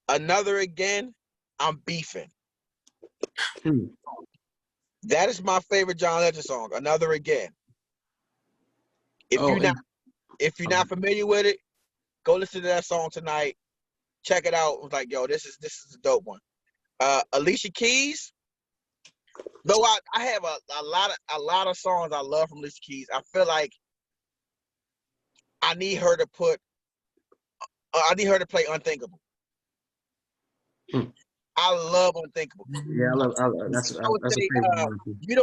S1: Another Again, I'm beefing. That is my favorite John Legend song, Another Again. If you're not familiar with it, go listen to that song tonight. Check it out. It was like, yo, this is a dope one. Alicia Keys, though I have a lot of songs I love from Alicia Keys. I feel like I need her to play Unthinkable. I love Unthinkable.
S4: Yeah, I love that's a favorite.
S1: You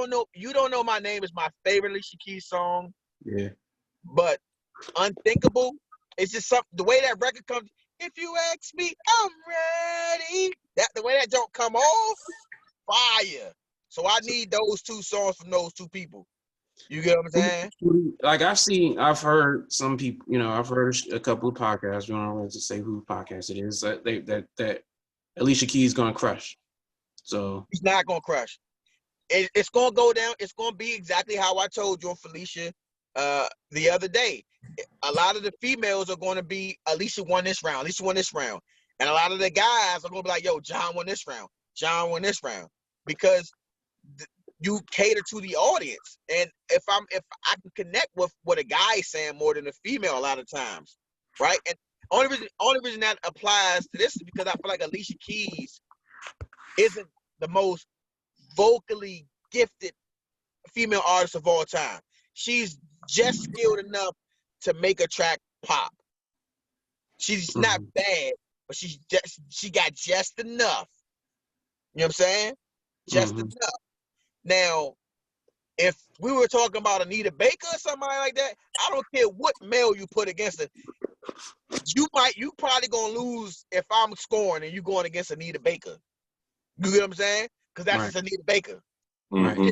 S1: don't know my name is my favorite Alicia Keys song.
S4: Yeah.
S1: But Unthinkable, it's just something. The way that record comes. If you ask me, I'm ready. The way that don't come off, fire. So I need those two songs from those two people. You get what I'm saying?
S4: Like I've heard some people. I've heard a couple of podcasts. We don't want to say who podcast it is. That Alicia Keys gonna crush. So
S1: he's not gonna crush. It's gonna go down. It's gonna be exactly how I told you on Felicia the other day. A lot of the females are going to be Alicia won this round. Alicia won this round, and a lot of the guys are going to be like, "Yo, John won this round. John won this round," because you cater to the audience. And if I can connect with what a guy is saying more than a female a lot of times, right? And only reason that applies to this is because I feel like Alicia Keys isn't the most vocally gifted female artist of all time. She's just skilled enough to make a track pop. She's not bad, but she got just enough. You know what I'm saying? Just enough. Now, if we were talking about Anita Baker or somebody like that, I don't care what male you put against her. You probably gonna lose if I'm scoring and you going against Anita Baker. You get what I'm saying? Because that's just Anita Baker.
S3: Mm-hmm.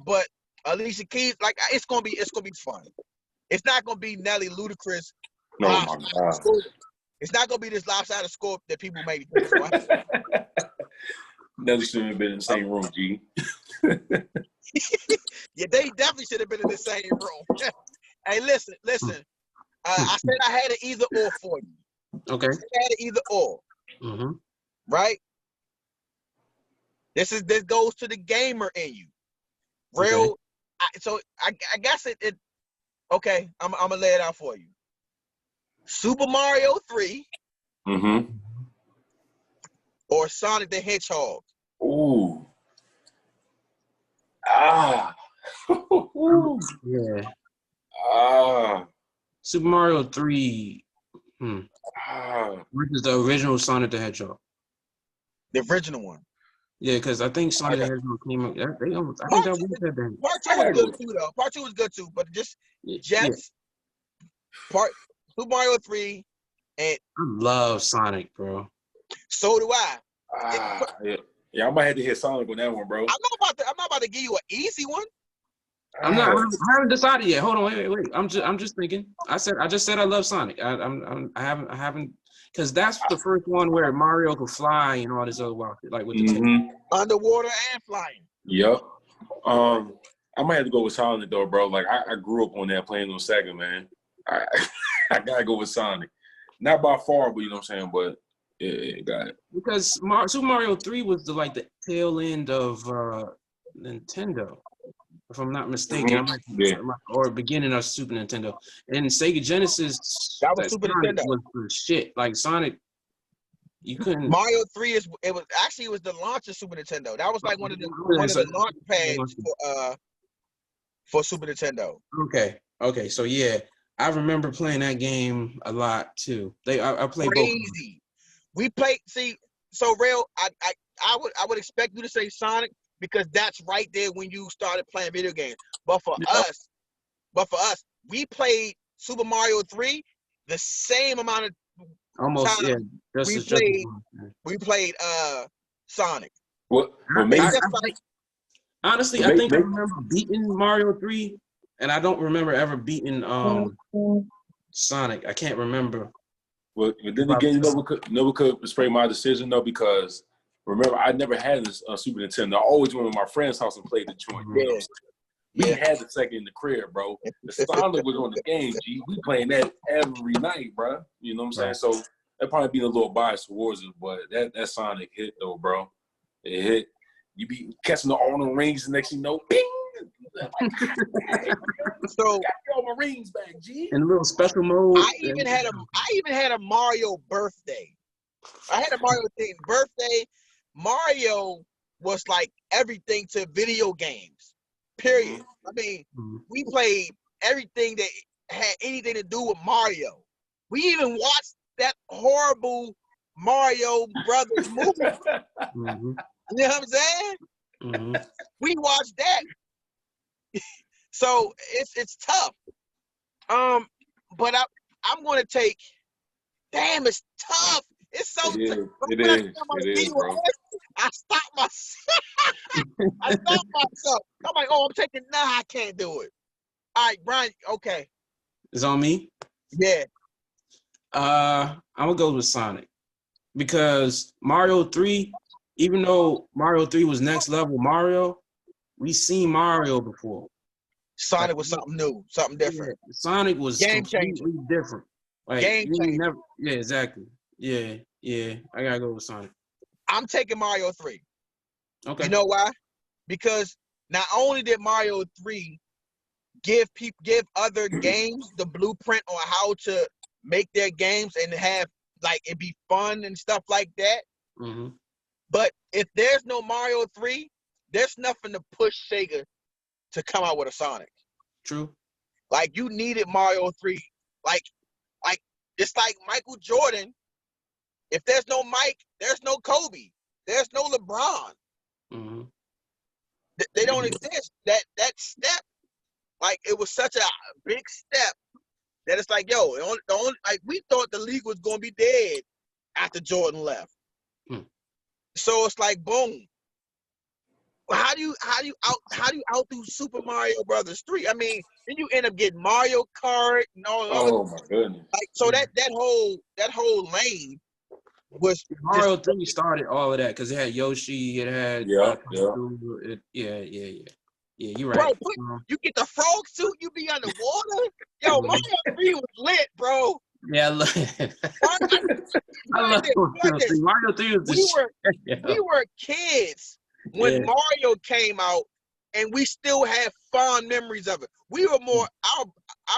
S1: But Alicia Keys, like it's gonna be fun. It's not gonna be Nelly Ludacris.
S3: Oh my God.
S1: It's not gonna be this lopsided score that people maybe think it's going.
S3: Nelly shouldn't have been in the same room, G.
S1: Yeah, they definitely should have been in the same room. Hey, listen. I said I had an either or for you.
S4: Okay.
S1: I had an either or.
S4: Mm-hmm.
S1: Right. This goes to the gamer in you. Real. Okay. So I guess it. Okay, I'm gonna lay it out for you. Super Mario 3.
S3: Mm-hmm.
S1: Or Sonic the Hedgehog.
S3: Ooh.
S4: Yeah. Super Mario 3. Which is the original Sonic the Hedgehog?
S1: The original one.
S4: Yeah, because I think Sonic the Hedgehog came up. I think that was that.
S1: Part 2 was good too, though. Part 2 was good too, but part Super Mario 3 and
S4: I love Sonic, bro.
S1: So do I.
S3: Yeah, I might have to hit Sonic on that one, bro.
S1: I'm not about to give you an easy one.
S4: I haven't decided yet. Hold on, wait. I'm just thinking. I just said I love Sonic. I haven't, because that's the first one where Mario could fly and all this other wild shit, like with the tail.
S1: Underwater and flying.
S3: Yep. I might have to go with Sonic though, bro. Like I grew up on that playing on Sega, man. I gotta go with Sonic. Not by far, but you know what I'm saying. But yeah, got it.
S4: Because Super Mario 3 was the tail end of Nintendo, if I'm not mistaken. Or beginning of Super Nintendo. And Sega Genesis,
S1: that was Super
S4: Sonic
S1: Nintendo.
S4: was the shit. Like Sonic, you couldn't.
S1: Mario 3 it was the launch of Super Nintendo. That was like one of the launch pads for Super Nintendo.
S4: Okay. So yeah, I remember playing that game a lot too. I played both.
S1: Crazy. We played. See, so Rail, I would expect you to say Sonic because that's right there when you started playing video games. But for us, we played Super Mario 3 the same amount of
S4: almost
S1: time we played Sonic.
S4: Honestly, I think I remember beating Mario 3, and I don't remember ever beating Sonic. I can't remember.
S3: Well, then again, you know what could sway my decision though, because remember I never had a Super Nintendo. I always went to my friend's house and played the joint.
S1: Yeah.
S3: We had the second in the crib, bro. The Sonic was on the game, G. We playing that every night, bro. You know what I'm saying? So that probably be a little biased towards it, but that Sonic hit though, bro. It hit. You be catching all the rings, the next thing you know, ping.
S1: So
S3: got all my rings back, G.
S4: In a little special mode.
S1: I even had a Mario birthday. I had a Mario thing birthday. Mario was like everything to video games. Period. I mean, we played everything that had anything to do with Mario. We even watched that horrible Mario Brothers movie.
S4: Mm-hmm.
S1: You know what I'm saying?
S4: Mm-hmm.
S1: We watched that. So it's tough. But I'm gonna take. Damn, it's tough. It's so.
S3: It is, bro.
S1: I stopped myself. I'm like, oh, I'm taking. Nah, I can't do it. All right, Brian. Okay.
S4: It's on me.
S1: Yeah.
S4: I'm gonna go with Sonic because Mario 3. Even though Mario 3 was next level Mario, we seen Mario before.
S1: Sonic was something new, something different.
S4: Yeah, Sonic was
S1: game
S4: completely
S1: changer.
S4: different. Like,
S1: game changer.
S4: Yeah, exactly. Yeah. I gotta go with Sonic.
S1: I'm taking Mario 3.
S4: Okay.
S1: You know why? Because not only did Mario 3 give other games the blueprint on how to make their games and have like it be fun and stuff like that.
S4: Mm-hmm.
S1: But if there's no Mario 3, there's nothing to push Sega to come out with a Sonic.
S4: True.
S1: Like you needed Mario 3. Like it's like Michael Jordan. If there's no Mike, there's no Kobe. There's no LeBron.
S4: Mm-hmm.
S1: They don't exist. That step, like it was such a big step that it's like, yo, the only like we thought the league was gonna be dead after Jordan left. So it's like, boom. How do you outdo Super Mario Brothers 3? I mean, then you end up getting Mario Kart and all that.
S3: Oh my goodness!
S1: Like so that whole lane was
S4: Mario 3 started all of that because it had Yoshi, it had
S3: yeah.
S4: You're right.
S1: Bro, you get the frog suit, you be underwater. Yo, Mario 3 was lit, bro.
S4: Yeah, I love Mario 3 was
S1: we were kids when Mario came out, and we still have fond memories of it. We were more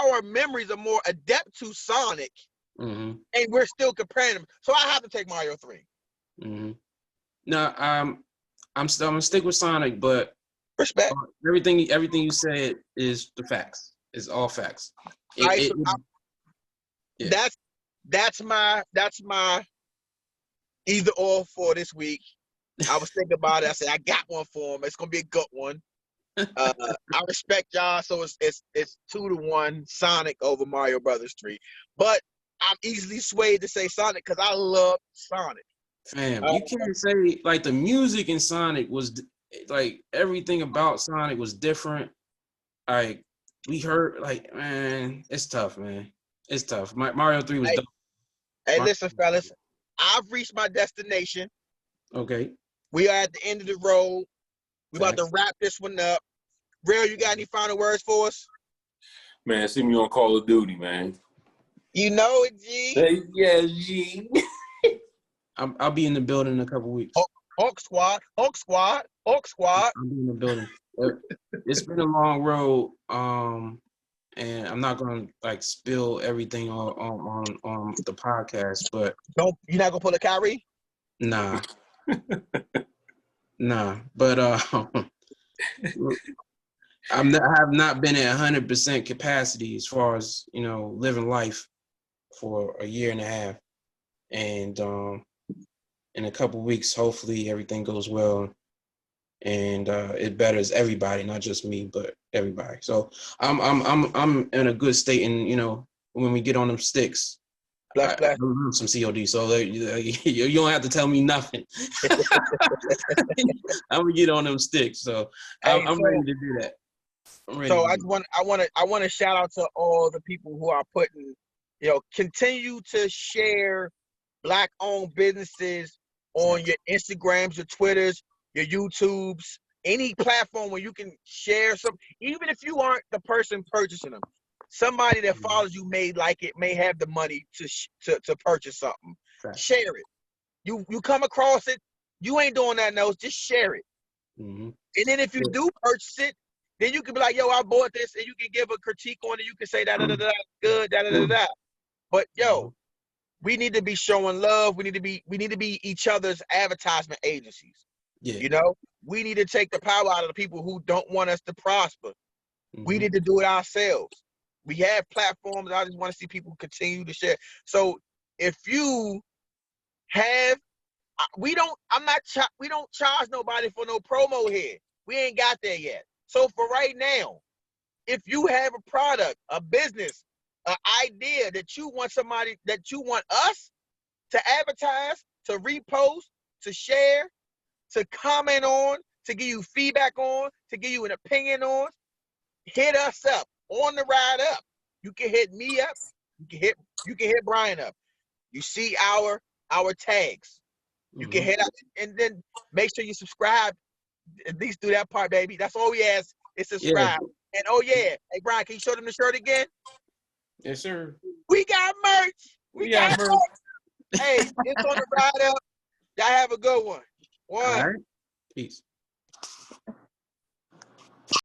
S1: our memories are more adept to Sonic, and we're still comparing them. So I have to take Mario 3.
S4: No, I'm gonna stick with Sonic, but
S1: respect
S4: everything you said is the facts. It's all facts.
S1: That's my either or for this week. I was thinking about it. I said I got one for him. It's gonna be a good one. I respect y'all, so it's 2-1 Sonic over Mario Brothers 3. But I'm easily swayed to say Sonic because I love Sonic.
S4: Fam, you can't say like the music in Sonic was like everything about Sonic was different. Like we heard, like man, it's tough, man. It's tough. Mario 3 was dope.
S1: Hey, listen, fellas, I've reached my destination.
S4: Okay.
S1: We are at the end of the road. We about to
S4: Facts.
S1: wrap this one up. Real, you got any final words for us?
S3: Man, see me on Call of Duty, man.
S1: You know it, G.
S3: Hey, yeah, G.
S4: I'll be in the building in a couple weeks.
S1: Hawk Squad, Hawk Squad, Hawk Squad.
S4: I'll be in the building. It's been a long road, and I'm not gonna like spill everything on the podcast, but
S1: You're not gonna pull a Kyrie?
S4: nah. But I have not been at 100% capacity as far as living life for a year and a half, and in a couple weeks, hopefully everything goes well, and it betters everybody, not just me, but everybody. So I'm in a good state, and when we get on them sticks, I love some COD. So you don't have to tell me nothing. I'm gonna get on them sticks. So I'm ready to do that.
S1: So I want to shout out to all the people who are putting, continue to share Black-owned businesses on your Instagrams, your Twitters, your YouTubes, any platform where you can share some, even if you aren't the person purchasing them. Somebody that follows you may like it, may have the money to purchase something.
S4: Right.
S1: Share it. You come across it, you ain't doing nothing else, just share it.
S4: Mm-hmm.
S1: And then if you do purchase it, then you can be like, yo, I bought this, and you can give a critique on it. You can say da-da-da-da, good, da-da-da-da. But yo, we need to be showing love. We need to be each other's advertisement agencies.
S4: Yeah.
S1: We need to take the power out of the people who don't want us to prosper.
S4: Mm-hmm.
S1: We need to do it ourselves. We have platforms. I just want to see people continue to share. So if you have, we don't charge nobody for no promo here. We ain't got there yet. So for right now, if you have a product, a business, an idea that you want us to advertise, to repost, to share, to comment on, to give you feedback on, to give you an opinion on, hit us up on the ride up. You can hit me up. You can hit Brian up. You see our tags. You can hit up, and then make sure you subscribe. At least do that part, baby. That's all we ask is subscribe. Yeah. And hey Brian, can you show them the shirt again?
S4: Yes, sir.
S1: We got merch. We got merch. Hey, it's on the ride up. Y'all have a good one.
S4: All right. Peace.